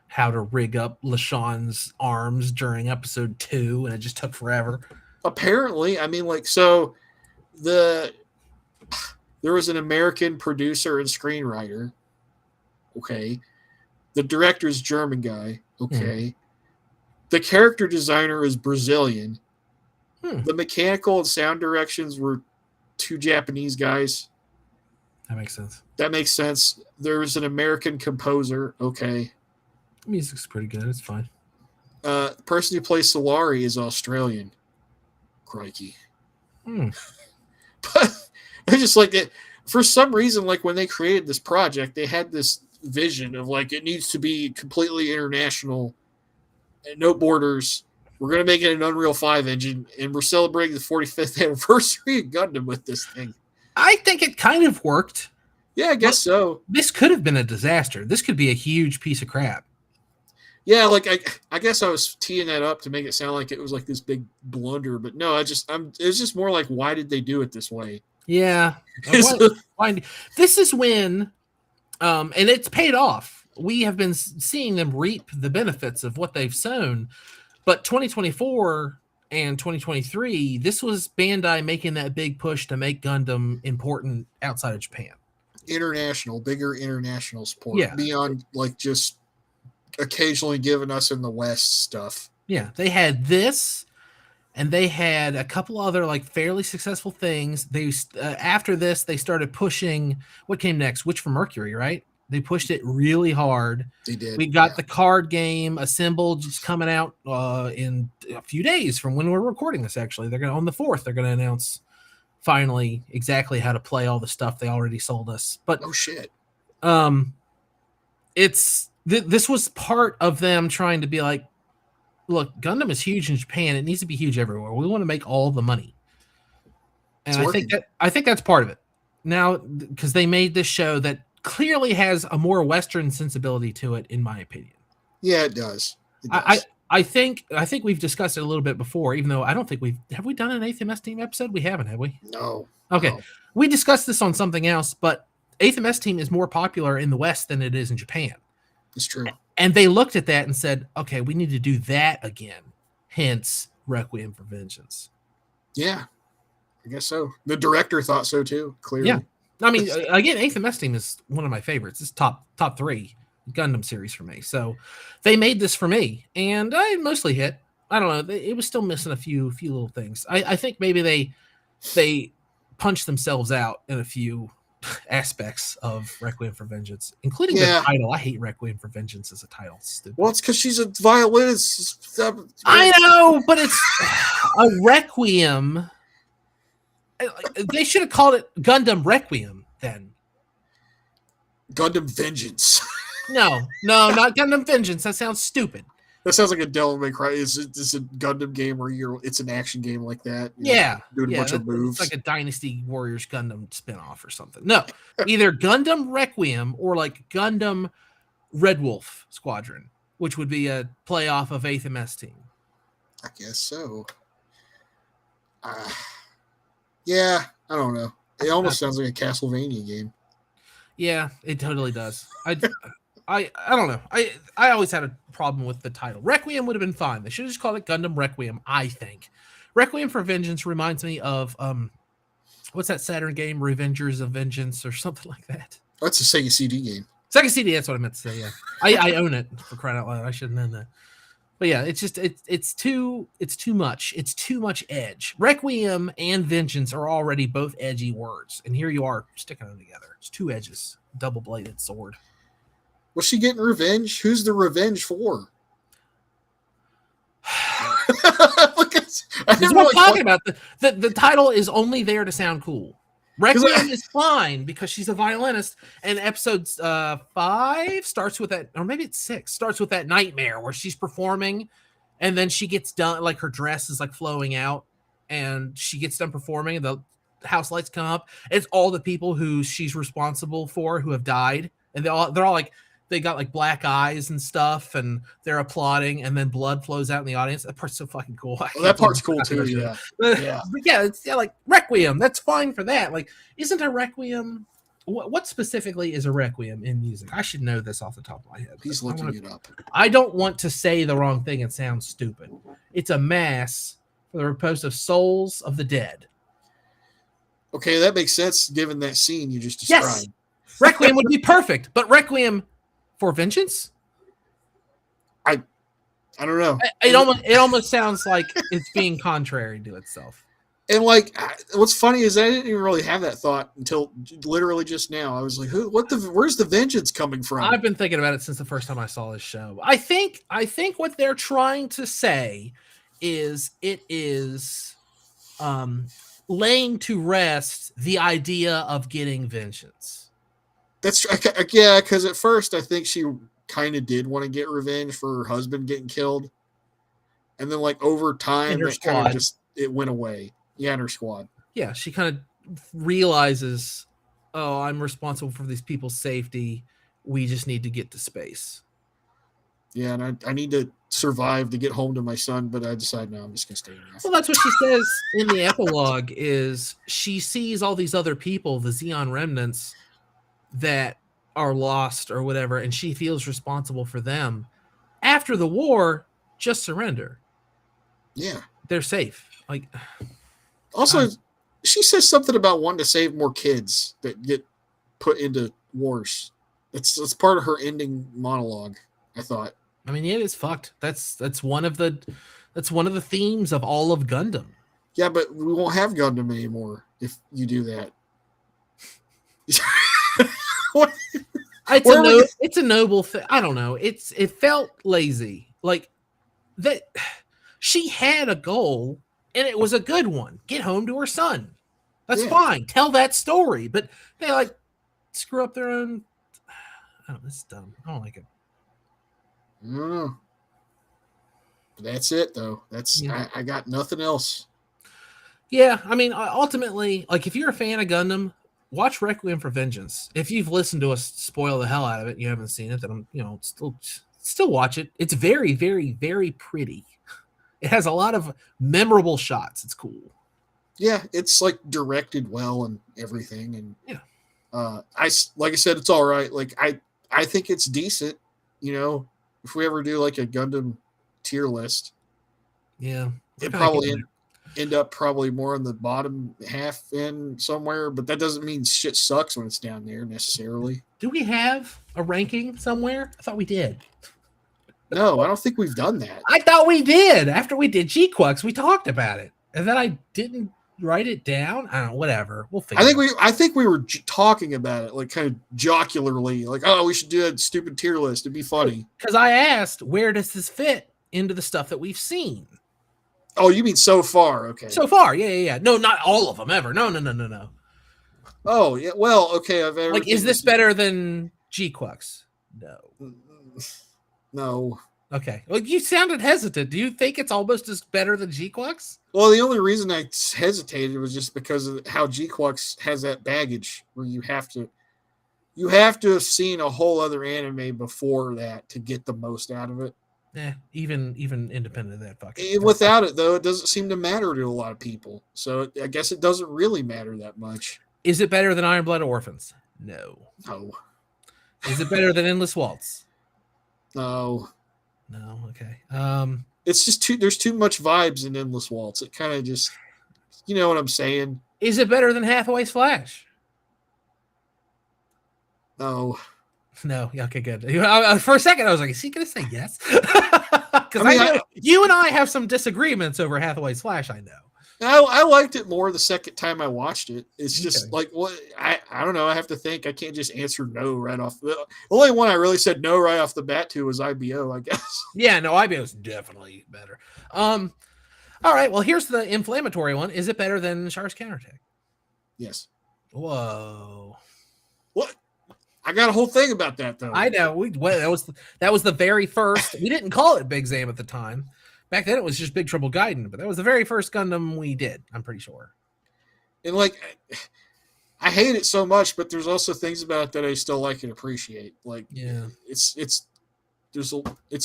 how to rig up LaShawn's arms during episode 2, and it just took forever. Apparently, I mean, like, so there was an American producer and screenwriter. Okay. The director's German guy. Okay. The character designer is Brazilian. The mechanical and sound directions were 2 Japanese guys. That makes sense. There's an American composer. Okay. The music's pretty good. It's fine. The person who plays Solari is Australian. Crikey. But I just like it. For some reason, like when they created this project, they had this vision of like, it needs to be completely international and no borders. We're going to make it an Unreal 5 engine, and we're celebrating the 45th anniversary of Gundam with this thing. I think it kind of worked. Yeah, I guess so. This could have been a disaster. This could be a huge piece of crap. Yeah, like I guess I was teeing that up to make it sound like it was like this big blunder, but no, it's just more like, why did they do it this way? Yeah. Why? This is when, and it's paid off. We have been seeing them reap the benefits of what they've sown. But 2024 and 2023, this was Bandai making that big push to make Gundam important outside of Japan. Bigger international support. Beyond like just occasionally giving us in the West stuff. Yeah, they had this, and they had a couple other like fairly successful things. They after this, they started pushing. What came next? Witch from Mercury, right? They pushed it really hard. They did. We got the card game Assembled just coming out in a few days from when we're recording this. Actually, they're gonna on the 4th. They're gonna announce finally exactly how to play all the stuff they already sold us. But oh shit, it's this was part of them trying to be like, look, Gundam is huge in Japan. It needs to be huge everywhere. We want to make all the money, and I think that's part of it. Now, because they made this show that clearly has a more Western sensibility to it, in my opinion. Yeah, it does. I think we've discussed it a little bit before, even though I don't think we done an 8th MS Team episode? We haven't, have we? No. Okay. No. We discussed this on something else, but 8th MS Team is more popular in the West than it is in Japan. It's true. And they looked at that and said, okay, we need to do that again. Hence Requiem for Vengeance. Yeah. I guess so. The director thought so too, clearly. Yeah. I mean, again, 8th MS Team is one of my favorites. It's top 3 Gundam series for me. So they made this for me, and I mostly hit. I don't know. It was still missing a few little things. I think maybe they punched themselves out in a few aspects of Requiem for Vengeance, including the title. I hate Requiem for Vengeance as a title. Stupid. Well, it's because she's a violinist. I know, but it's a Requiem They should have called it Gundam Requiem then. Gundam Vengeance. No, not Gundam Vengeance. That sounds stupid. That sounds like a Devil May Cry. Is it a Gundam game where it's an action game like that? Doing a bunch of moves. It's like a Dynasty Warriors Gundam spinoff or something. No, either Gundam Requiem or like Gundam Red Wolf Squadron, which would be a playoff of 8th MS team. I guess so. Yeah, I don't know. It almost sounds like a Castlevania game. Yeah, it totally does. I don't know. I always had a problem with the title. Requiem would have been fine. They should have just called it Gundam Requiem, I think. Requiem for Vengeance reminds me of what's that Saturn game, Revengers of Vengeance or something like that. That's a Sega CD game. Sega CD, that's what I meant to say, yeah. I own it, for crying out loud. I should have known that. But yeah, it's just it's too much. It's too much edge. Requiem and Vengeance are already both edgy words, and here you are sticking them together. It's two edges, double-bladed sword. Was she getting revenge? Who's the revenge for? That's what I'm talking about. The title is only there to sound cool. Requiem is fine because she's a violinist, and episode 5 starts with that, or maybe it's 6, starts with that nightmare where she's performing, and then she gets done, like her dress is like flowing out, and she gets done performing, and the house lights come up. It's all the people who she's responsible for who have died, and they're all like, they got like black eyes and stuff, and they're applauding, and then blood flows out in the audience. That part's so fucking cool. Well, that part's cool too. Yeah. Yeah. But yeah, it's like Requiem. That's fine for that. Like, isn't a Requiem? What specifically is a Requiem in music? I should know this off the top of my head. He's looking it up. I don't want to say the wrong thing and sound stupid. It's a mass for the repose of souls of the dead. Okay, that makes sense given that scene you just described. Yes. Requiem would be perfect, but Requiem for Vengeance? I don't know. It almost sounds like it's being contrary to itself. And like, what's funny is I didn't even really have that thought until literally just now. I was like, where's the vengeance coming from? I've been thinking about it since the first time I saw this show. I think what they're trying to say is it is laying to rest the idea of getting vengeance. That's yeah, because at first I think she kind of did want to get revenge for her husband getting killed, and then like over time that kind of just it went away. Yeah, and her squad. Yeah, she kind of realizes, oh, I'm responsible for these people's safety. We just need to get to space. Yeah, and I need to survive to get home to my son, but I decide no, I'm just gonna stay here. Well, that's what she says in the epilogue. Is she sees all these other people, the Xeon remnants, that are lost or whatever, and she feels responsible for them. After the war, just surrender. Yeah, they're safe. Like, also, she says something about wanting to save more kids that get put into wars. It's part of her ending monologue, I thought. I mean, it is fucked. That's one of the themes of all of Gundam. Yeah, but we won't have Gundam anymore if you do that. It's a noble thing. I don't know. It felt lazy. Like that she had a goal and it was a good one. Get home to her son. That's fine. Tell that story. But they like screw up their own. Oh, this is dumb. I don't like it. No. That's it though. I got nothing else. Yeah, I mean, ultimately, like if you're a fan of Gundam, watch Requiem for Vengeance. If you've listened to us spoil the hell out of it and you haven't seen it, then still watch it. It's very, very, very pretty. It has a lot of memorable shots. It's cool. Yeah, it's like directed well and everything. And I said, it's all right. Like I think it's decent. You know, if we ever do like a Gundam tier list, it probably end up probably more on the bottom half end somewhere, but that doesn't mean shit sucks when it's down there necessarily. Do we have a ranking somewhere? I thought we did. No, I don't think we've done that. I thought we did. After we did G-Quux, we talked about it. And then I didn't write it down. I don't know, whatever. We'll figure it out. I think we were talking about it, like kind of jocularly, like, oh, we should do a stupid tier list. It'd be funny. Because I asked, where does this fit into the stuff that we've seen? Oh, you mean so far? Okay. So far, yeah. No, not all of them ever. No. Oh, yeah. Well, okay. Like, is this better than G-Quux? No. No. Okay. Well, you sounded hesitant. Do you think it's almost as better than G-Quux? Well, the only reason I hesitated was just because of how G-Quux has that baggage where you have to have seen a whole other anime before that to get the most out of it. Even independent of that fucking. Without it, though, it doesn't seem to matter to a lot of people. So I guess it doesn't really matter that much. Is it better than Iron Blood Orphans? No. Is it better than Endless Waltz? No. No. Okay. It's just there's too much vibes in Endless Waltz. It kind of just, you know what I'm saying? Is it better than Hathaway's Flash? No. No. Okay, good. For a second, I was like, is he going to say yes? Because I know you and I have some disagreements over Hathaway's Flash, I know. I liked it more the second time I watched it. It's just like, what I don't know. I have to think. I can't just answer no right off. The only one I really said no right off the bat to was IBO, I guess. Yeah, no, IBO is definitely better. All right, well, here's the inflammatory one. Is it better than Char's Counterattack? Yes. Whoa. What? I got a whole thing about that, though. I know. That was the very first. We didn't call it Big Zam at the time. Back then, it was just Big Trouble Gaiden, but that was the very first Gundam we did. I'm pretty sure. And like, I hate it so much, but there's also things about it that I still like and appreciate. Like, yeah, it's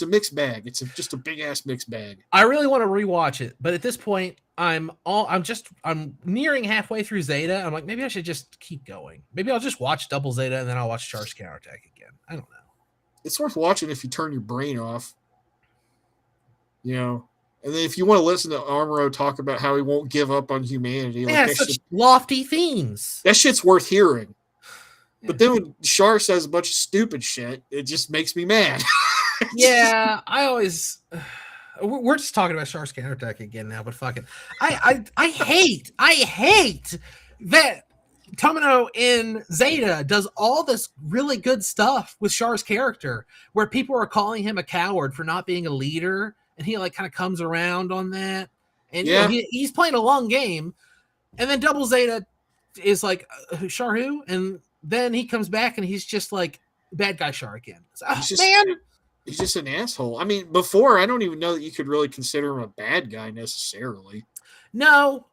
a mixed bag. It's just a big ass mixed bag. I really want to rewatch it, but at this point, I'm nearing halfway through Zeta. I'm like, maybe I should just keep going. Maybe I'll just watch Double Zeta and then I'll watch Char's Counterattack again. I don't know. It's worth watching if you turn your brain off. You know, and then if you want to listen to Amuro talk about how he won't give up on humanity, like such lofty themes. That shit's worth hearing. Yeah. But then when Char says a bunch of stupid shit, it just makes me mad. Yeah, I always. We're just talking about Char's Counterattack again now, but fucking, I hate that Tomino in Zeta does all this really good stuff with Char's character, where people are calling him a coward for not being a leader. And he like kind of comes around on that, and yeah, he's playing a long game. And then Double Zeta is like Char who, and then he comes back and he's just like bad guy Char again. He's just an asshole. I mean, before I don't even know that you could really consider him a bad guy necessarily. No,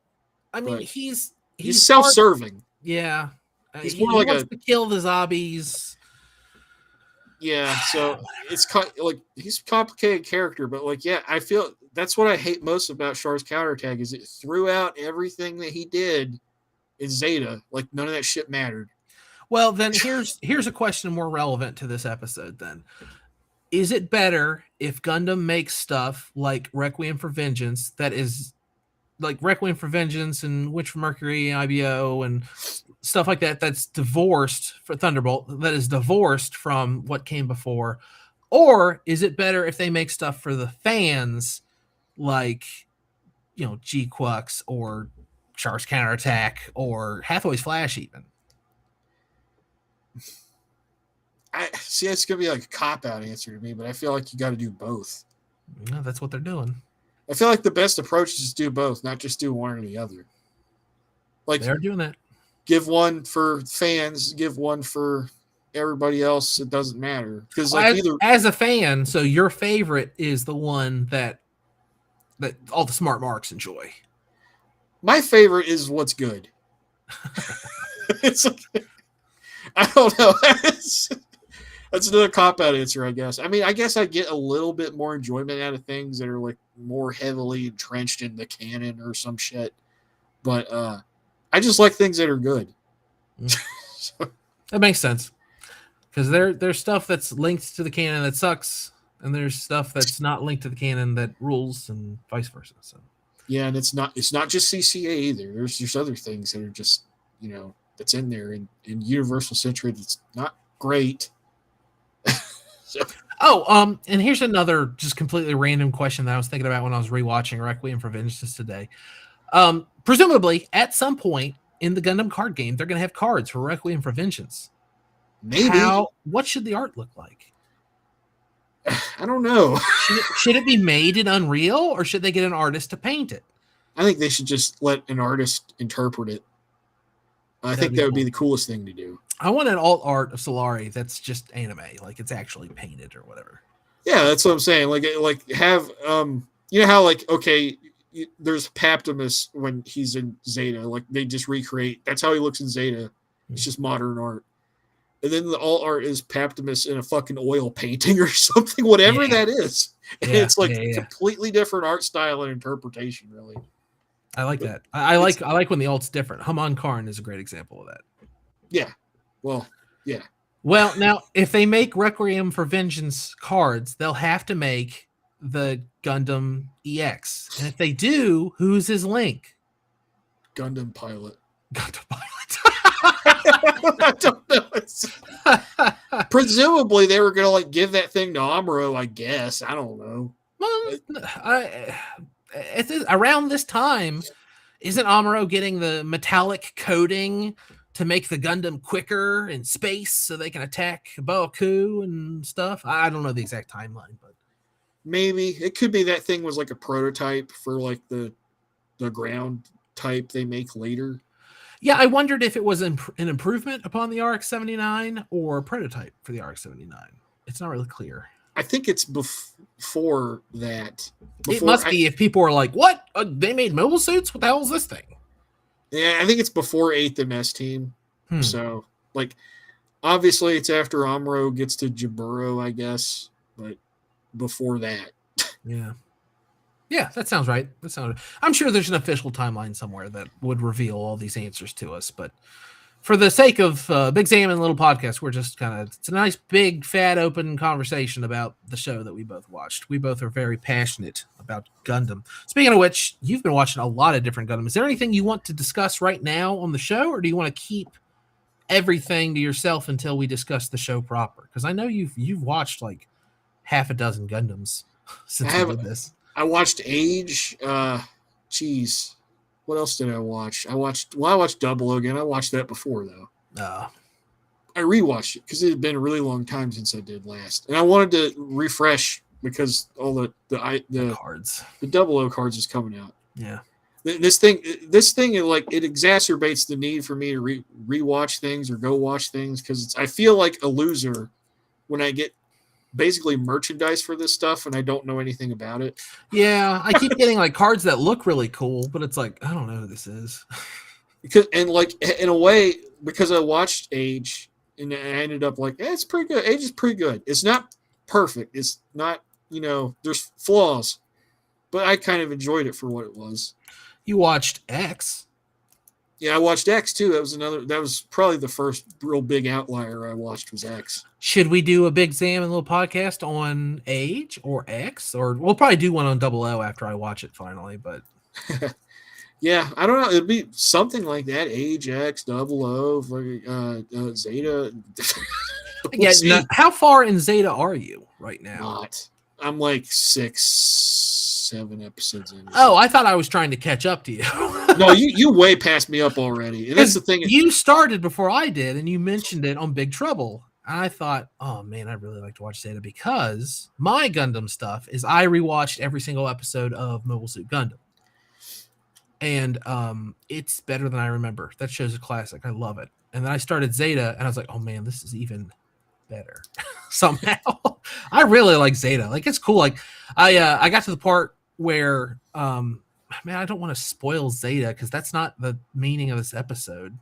I mean he's self-serving. Yeah, he's more like wants to kill the zombies. Yeah, so it's like he's a complicated character, but like, yeah, I feel that's what I hate most about Char's Counterattack is it threw out everything that he did in Zeta. Like none of that shit mattered. Well, then here's a question more relevant to this episode. Then, is it better if Gundam makes stuff like Requiem for Vengeance that is like Requiem for Vengeance and Witch from Mercury, IBO, and stuff like that that's divorced for Thunderbolt, that is divorced from what came before? Or is it better if they make stuff for the fans like, G-Quux or Char's Counterattack or Hathaway's Flash even? I see it's going to be like a cop-out answer to me, but I feel like you got to do both. No, that's what they're doing. I feel like the best approach is to do both, not just do one or the other. Like they're doing that. Give one for fans, give one for everybody else. It doesn't matter because as a fan, so your favorite is the one that all the smart marks enjoy. My favorite is what's good. It's like, I don't know. That's another cop-out answer, I guess. I mean, I guess I get a little bit more enjoyment out of things that are like more heavily entrenched in the canon or some shit. But I just like things that are good. So. That makes sense. Because there's stuff that's linked to the canon that sucks, and there's stuff that's not linked to the canon that rules, and vice versa. So yeah, and it's not just CCA either. There's other things that are just, that's in there in Universal Century that's not great. Oh, and here's another just completely random question that I was thinking about when I was rewatching Requiem for Vengeance today. Presumably, at some point in the Gundam card game, they're going to have cards for Requiem for Vengeance. Maybe. What should the art look like? I don't know. Should it be made in Unreal, or should they get an artist to paint it? I think they should just let an artist interpret it. I think that would be the coolest thing to do. I want an alt art of Solari that's just anime, like it's actually painted or whatever. Yeah, that's what I'm saying. Like have you know how like okay, there's Paptimus when he's in Zeta. Like they just recreate. That's how he looks in Zeta. It's just modern art. And then the alt art is Paptimus in a fucking oil painting or something, whatever that is. And it's like completely different art style and interpretation, really. I like that. I like when the alt's different. Haman Karn is a great example of that. Yeah. Well, yeah. Well, now if they make Requiem for Vengeance cards, they'll have to make the Gundam EX. And if they do, who's his link? Gundam Pilot. Gundam Pilot. I don't know. Presumably they were gonna like give that thing to Amuro, I guess. I don't know. Well, around this time, isn't Amuro getting the metallic coating to make the Gundam quicker in space so they can attack Boku and stuff? I don't know the exact timeline, but maybe it could be that thing was like a prototype for like the ground type they make later. Yeah, I wondered if it was an improvement upon the RX-79 or a prototype for the RX-79. It's not really clear. I think it's before that. It must be if people are like, what? They made mobile suits? What the hell is this thing? Yeah, I think it's before 8th MS team. So, like, obviously it's after Amuro gets to Jaburo, I guess, but before that. Yeah. Yeah, that sounds right. I'm sure there's an official timeline somewhere that would reveal all these answers to us, but for the sake of Big Sam and Little Podcast, we're just it's a nice, big, fat, open conversation about the show that we both watched. We both are very passionate about Gundam. Speaking of which, you've been watching a lot of different Gundam. Is there anything you want to discuss right now on the show, or do you want to keep everything to yourself until we discuss the show proper? Because I know you've watched like half a dozen Gundams since we did this. I watched Age. What else did I watch? I watched Double again. I watched that before though. I rewatched it because it had been a really long time since I did last, and I wanted to refresh because all the cards, the 00 cards is coming out. Yeah, this thing, like it exacerbates the need for me to rewatch things or go watch things because I feel like a loser when I get basically merchandise for this stuff and I don't know anything about it. Yeah, I keep getting like cards that look really cool, but it's like I don't know who this is. And like in a way, because I watched Age and I ended up like, it's pretty good. Age is pretty good. It's not perfect. It's not, there's flaws, but I kind of enjoyed it for what it was. You watched X? Yeah, I watched X too. That was probably the first real big outlier I watched was X. Should we do a Big Sam and Little Podcast on Age or X? Or we'll probably do one on 00 after I watch it finally, but yeah, I don't know. It'd be something like that. Age, X, 00, Zeta. Yeah, how far in Zeta are you right now? I'm like 6-7 episodes in. Oh, I thought I was trying to catch up to you. No, you way passed me up already. And that's the thing. You started before I did, and you mentioned it on Big Trouble. I thought, oh man, I'd really like to watch Zeta because my Gundam stuff is I rewatched every single episode of Mobile Suit Gundam. And it's better than I remember. That show's a classic. I love it. And then I started Zeta, and I was like, oh man, this is even better somehow. I really like Zeta. Like it's cool. Like I got to the part where man, I don't want to spoil Zeta because that's not the meaning of this episode.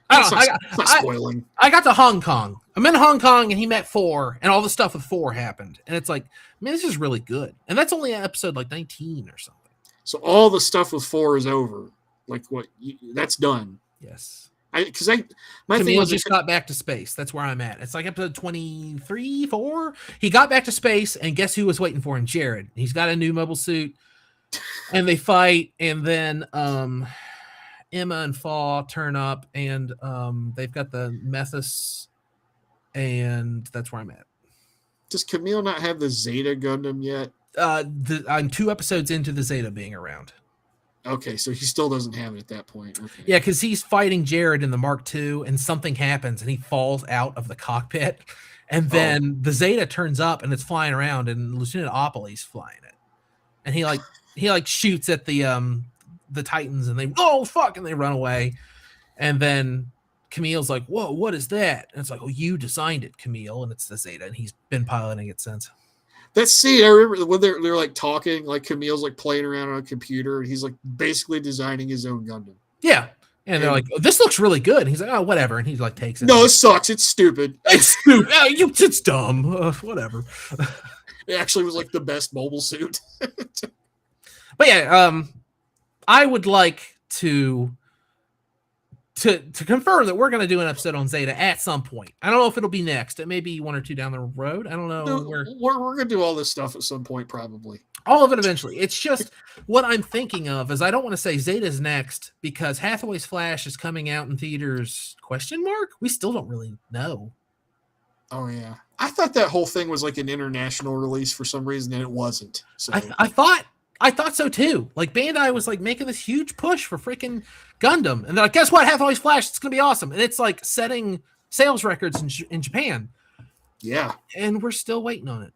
Not spoiling. I got to Hong Kong. I'm in Hong Kong and he met 4 and all the stuff with 4 happened. And it's like, man, this is really good. And that's only episode like 19 or something. So all the stuff with 4 is over. Like that's done. Yes. Camille just got back to space. That's where I'm at. It's like episode 23, 4. He got back to space and guess who was waiting for him? Jared. He's got a new mobile suit and they fight. And then, Emma and Faw turn up and they've got the Methus and that's where I'm at. Does Camille not have the Zeta Gundam yet? I'm 2 episodes into the Zeta being around. Okay, so he still doesn't have it at that point. Okay. Yeah, because he's fighting Jared in the Mark II and something happens and he falls out of the cockpit And then the Zeta turns up and it's flying around, and Lieutenant Opoly's flying it. And he shoots at the Titans, and they fuck, and they run away. And then Camille's like, whoa, what is that? And it's like, oh, you designed it, Camille, and it's the Zeta, and he's been piloting it since. That scene, I remember when they're like talking, like Camille's like playing around on a computer, and he's like basically designing his own Gundam. Yeah. And they're like, oh, this looks really good. And he's like, oh, whatever. And he like takes it. No, it sucks. It's stupid. It's stupid. It's dumb. Whatever. It actually was like the best mobile suit. But yeah, I would like to confirm that we're going to do an episode on Zeta at some point. I don't know if it'll be next. It may be 1 or 2 down the road. I don't know. We're going to do all this stuff at some point, probably. All of it eventually. It's just what I'm thinking of is I don't want to say Zeta's next because Hathaway's Flash is coming out in theaters, ? We still don't really know. Oh, yeah. I thought that whole thing was like an international release for some reason, and it wasn't. So I thought so too. Like Bandai was like making this huge push for freaking Gundam, and they're like, guess what? Hathaway's Flash, it's gonna be awesome, and it's like setting sales records in Japan. Yeah, and we're still waiting on it.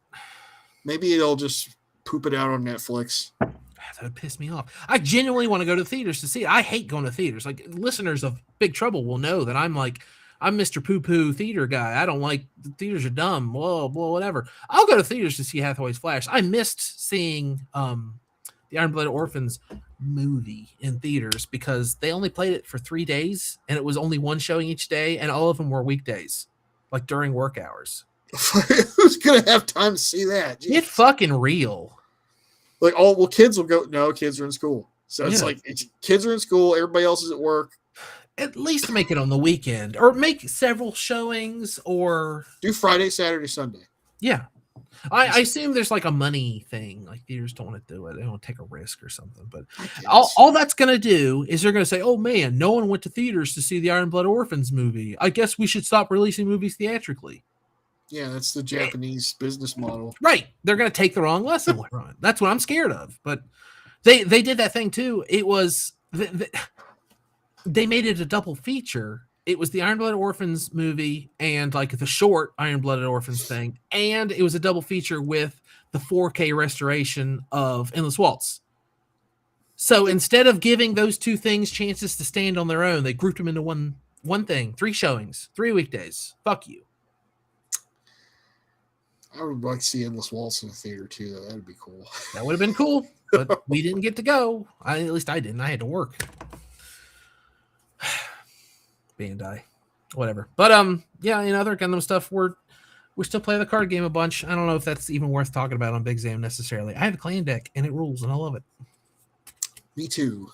Maybe it'll just poop it out on Netflix. That would piss me off. I genuinely want to go to theaters to see it. I hate going to theaters. Like listeners of Big Trouble will know that I'm Mr. Poo-Poo theater guy. I don't like the theaters are dumb. Well, whatever. I'll go to theaters to see Hathaway's Flash. I missed seeing the Iron Blooded Orphans movie in theaters because they only played it for 3 days and it was only one showing each day and all of them were weekdays, like during work hours. Who's gonna have time to see that? Jeez. It's fucking real. Like, kids will go. No, kids are in school, so it's like kids are in school. Everybody else is at work. At least make it on the weekend, or make several showings, or do Friday, Saturday, Sunday. Yeah, I assume there's like a money thing. Like theaters don't want to do it; they don't want to take a risk or something. But all that's going to do is they're going to say, "Oh man, no one went to theaters to see the Iron Blood Orphans movie. I guess we should stop releasing movies theatrically." Yeah, that's the Japanese business model. Right. They're going to take the wrong lesson. That's what I'm scared of. But they did that thing too. It was they made it a double feature. It was the Iron Blooded Orphans movie and like the short Iron Blooded Orphans thing. And it was a double feature with the 4K restoration of Endless Waltz. So instead of giving those two things chances to stand on their own, they grouped them into one thing. 3 showings, 3 weekdays. Fuck you. I would like to see Endless Waltz in the theater too, though. That'd be cool. That would have been cool, but we didn't get to go. At least I didn't. I had to work. Bandai, whatever. But yeah, in other Gundam stuff, we still play the card game a bunch. I don't know if that's even worth talking about on Big Zam necessarily. I have a clan deck and it rules, and I love it. Me too.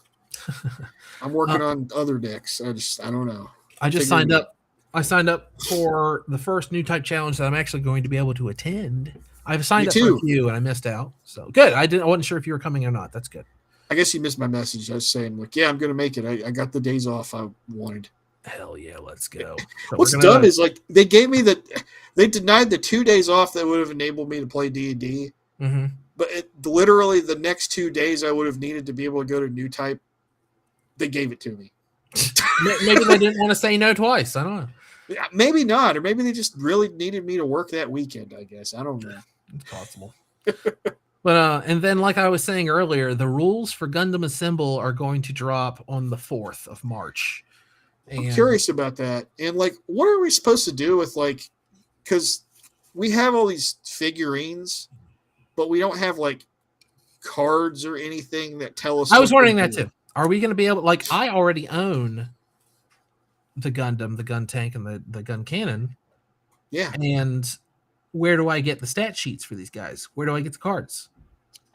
I'm working on other decks. I don't know. I just signed up. I signed up for the first new type challenge that I'm actually going to be able to attend. I've signed up for a few and I missed out. So good. I wasn't sure if you were coming or not. That's good. I guess you missed my message. I was saying, like, yeah, I'm going to make it. I got the days off I wanted. Hell yeah, let's go. So what's dumb is like they denied the 2 days off that would have enabled me to play D&D. Mm-hmm. But literally the next 2 days I would have needed to be able to go to new type. They gave it to me. Maybe they didn't want to say no twice. I don't know. Yeah, maybe not, or maybe they just really needed me to work that weekend. I guess I don't know. It's possible. But and then, like I was saying earlier, the rules for Gundam Assemble are going to drop on the 4th of March. I'm curious about that. And like, what are we supposed to do with like? Because we have all these figurines, but we don't have like cards or anything that tell us. I was wondering that too. Are we going to be able? Like, I already own the Gundam, the gun tank, and the gun cannon. Yeah. And where do I get the stat sheets for these guys? Where do I get the cards?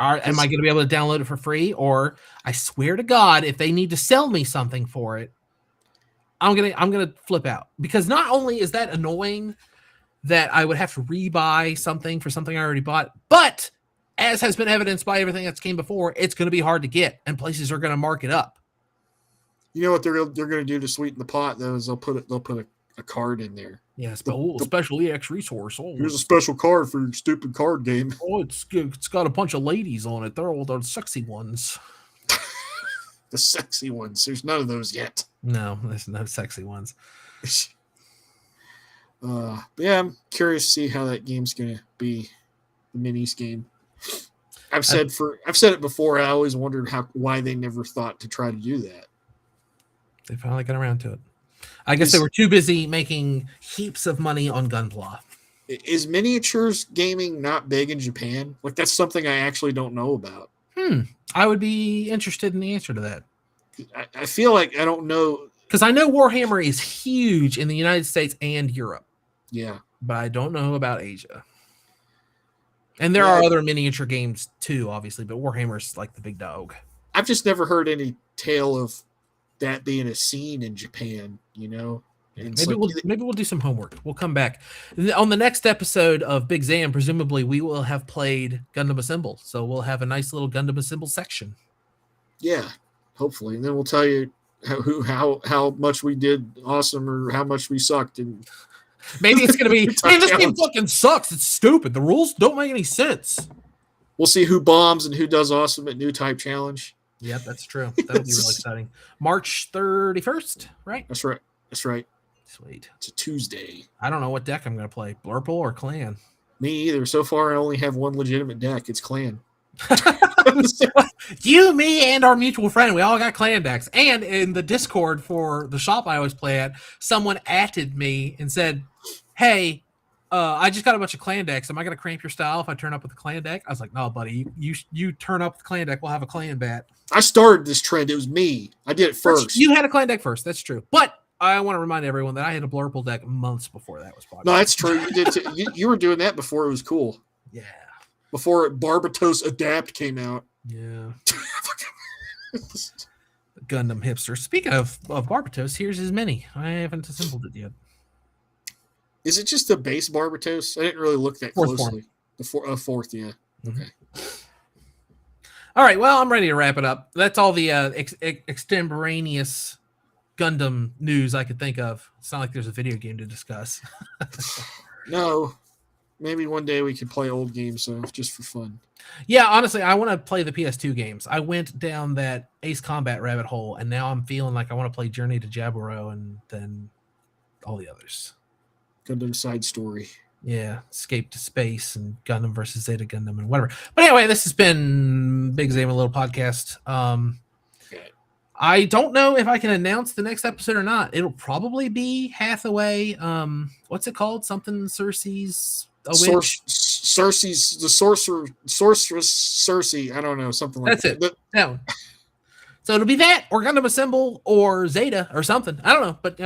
Am I going to be able to download it for free? Or I swear to God, if they need to sell me something for it, I'm gonna flip out. Because not only is that annoying that I would have to rebuy something for something I already bought, but as has been evidenced by everything that's came before, it's going to be hard to get, and places are going to mark it up. You know what they're going to do to sweeten the pot, though, is they'll put a card in there. Yeah, special EX resource. Oh, here's a special card for your stupid card game. Oh, it's got a bunch of ladies on it. They're all the sexy ones. The sexy ones. There's none of those yet. No, there's no sexy ones. But yeah, I'm curious to see how that game's gonna be. The minis game. I've said it before. I always wondered why they never thought to try to do that. They finally got around to it. I guess they were too busy making heaps of money on Gunpla. Is miniatures gaming not big in Japan? Like, that's something I actually don't know about. I would be interested in the answer to that. I feel like I don't know. Because I know Warhammer is huge in the United States and Europe. Yeah. But I don't know about Asia. And there are other miniature games too, obviously, but Warhammer's like the big dog. I've just never heard any tale of that being a scene in Japan, you know? Maybe we'll do some homework. We'll come back. On the next episode of Big Zam, presumably we will have played Gundam Assemble. So we'll have a nice little Gundam Assemble section. Yeah, hopefully. And then we'll tell you how much we did awesome or how much we sucked. And maybe it's going to be, man, this game fucking sucks. It's stupid. The rules don't make any sense. We'll see who bombs and who does awesome at New Type Challenge. Yep, that's true. That'll be really exciting. March 31st, right? That's right. That's right. Sweet. It's a Tuesday. I don't know what deck I'm going to play. Blurple or Clan? Me either. So far, I only have one legitimate deck. It's Clan. You, me, and our mutual friend, we all got Clan decks. And in the Discord for the shop I always play at, someone atted me and said, hey, I just got a bunch of Clan decks. Am I going to cramp your style if I turn up with a Clan deck? I was like, no, buddy. You turn up with the Clan deck, we'll have a Clan bat. I started this trend. It was me. I did it first. You had a Clan deck first. That's true. But I want to remind everyone that I had a Blurple deck months before that was popular. No, that's true. You did. You were doing that before it was cool. Yeah. Before Barbatos Adapt came out. Yeah. Gundam hipster. Speaking of Barbatos, here's his mini. I haven't assembled it yet. Is it just the base Barbatos? I didn't really look that closely. The fourth, yeah. Okay. All right. Well, I'm ready to wrap it up. That's all the extemporaneous Gundam news I could think of. It's not like there's a video game to discuss. No. Maybe one day we can play old games, so just for fun. Yeah, honestly, I want to play the PS2 games. I went down that Ace Combat rabbit hole, and now I'm feeling like I want to play Journey to Jaburo and then all the others. Gundam Side Story. Yeah, Escape to Space and Gundam versus Zeta Gundam and whatever. But anyway, this has been Big Zam, a little podcast. I don't know if I can announce the next episode or not. It'll probably be Hathaway. What's it called? Something Cersei's Cersei's the sorceress Cersei. I don't know, something like that. That's it. Down. So it'll be that or Gundam Assemble or Zeta or something. I don't know. But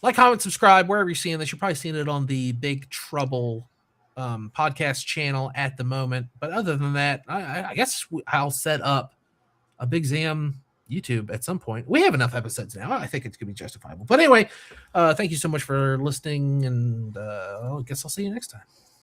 like, comment, subscribe wherever you're seeing this. You're probably seeing it on the Big Trouble podcast channel at the moment. But other than that, I guess I'll set up a Big Zam YouTube at some point. We have enough episodes now. I think it's going to be justifiable. But anyway, thank you so much for listening, and I guess I'll see you next time.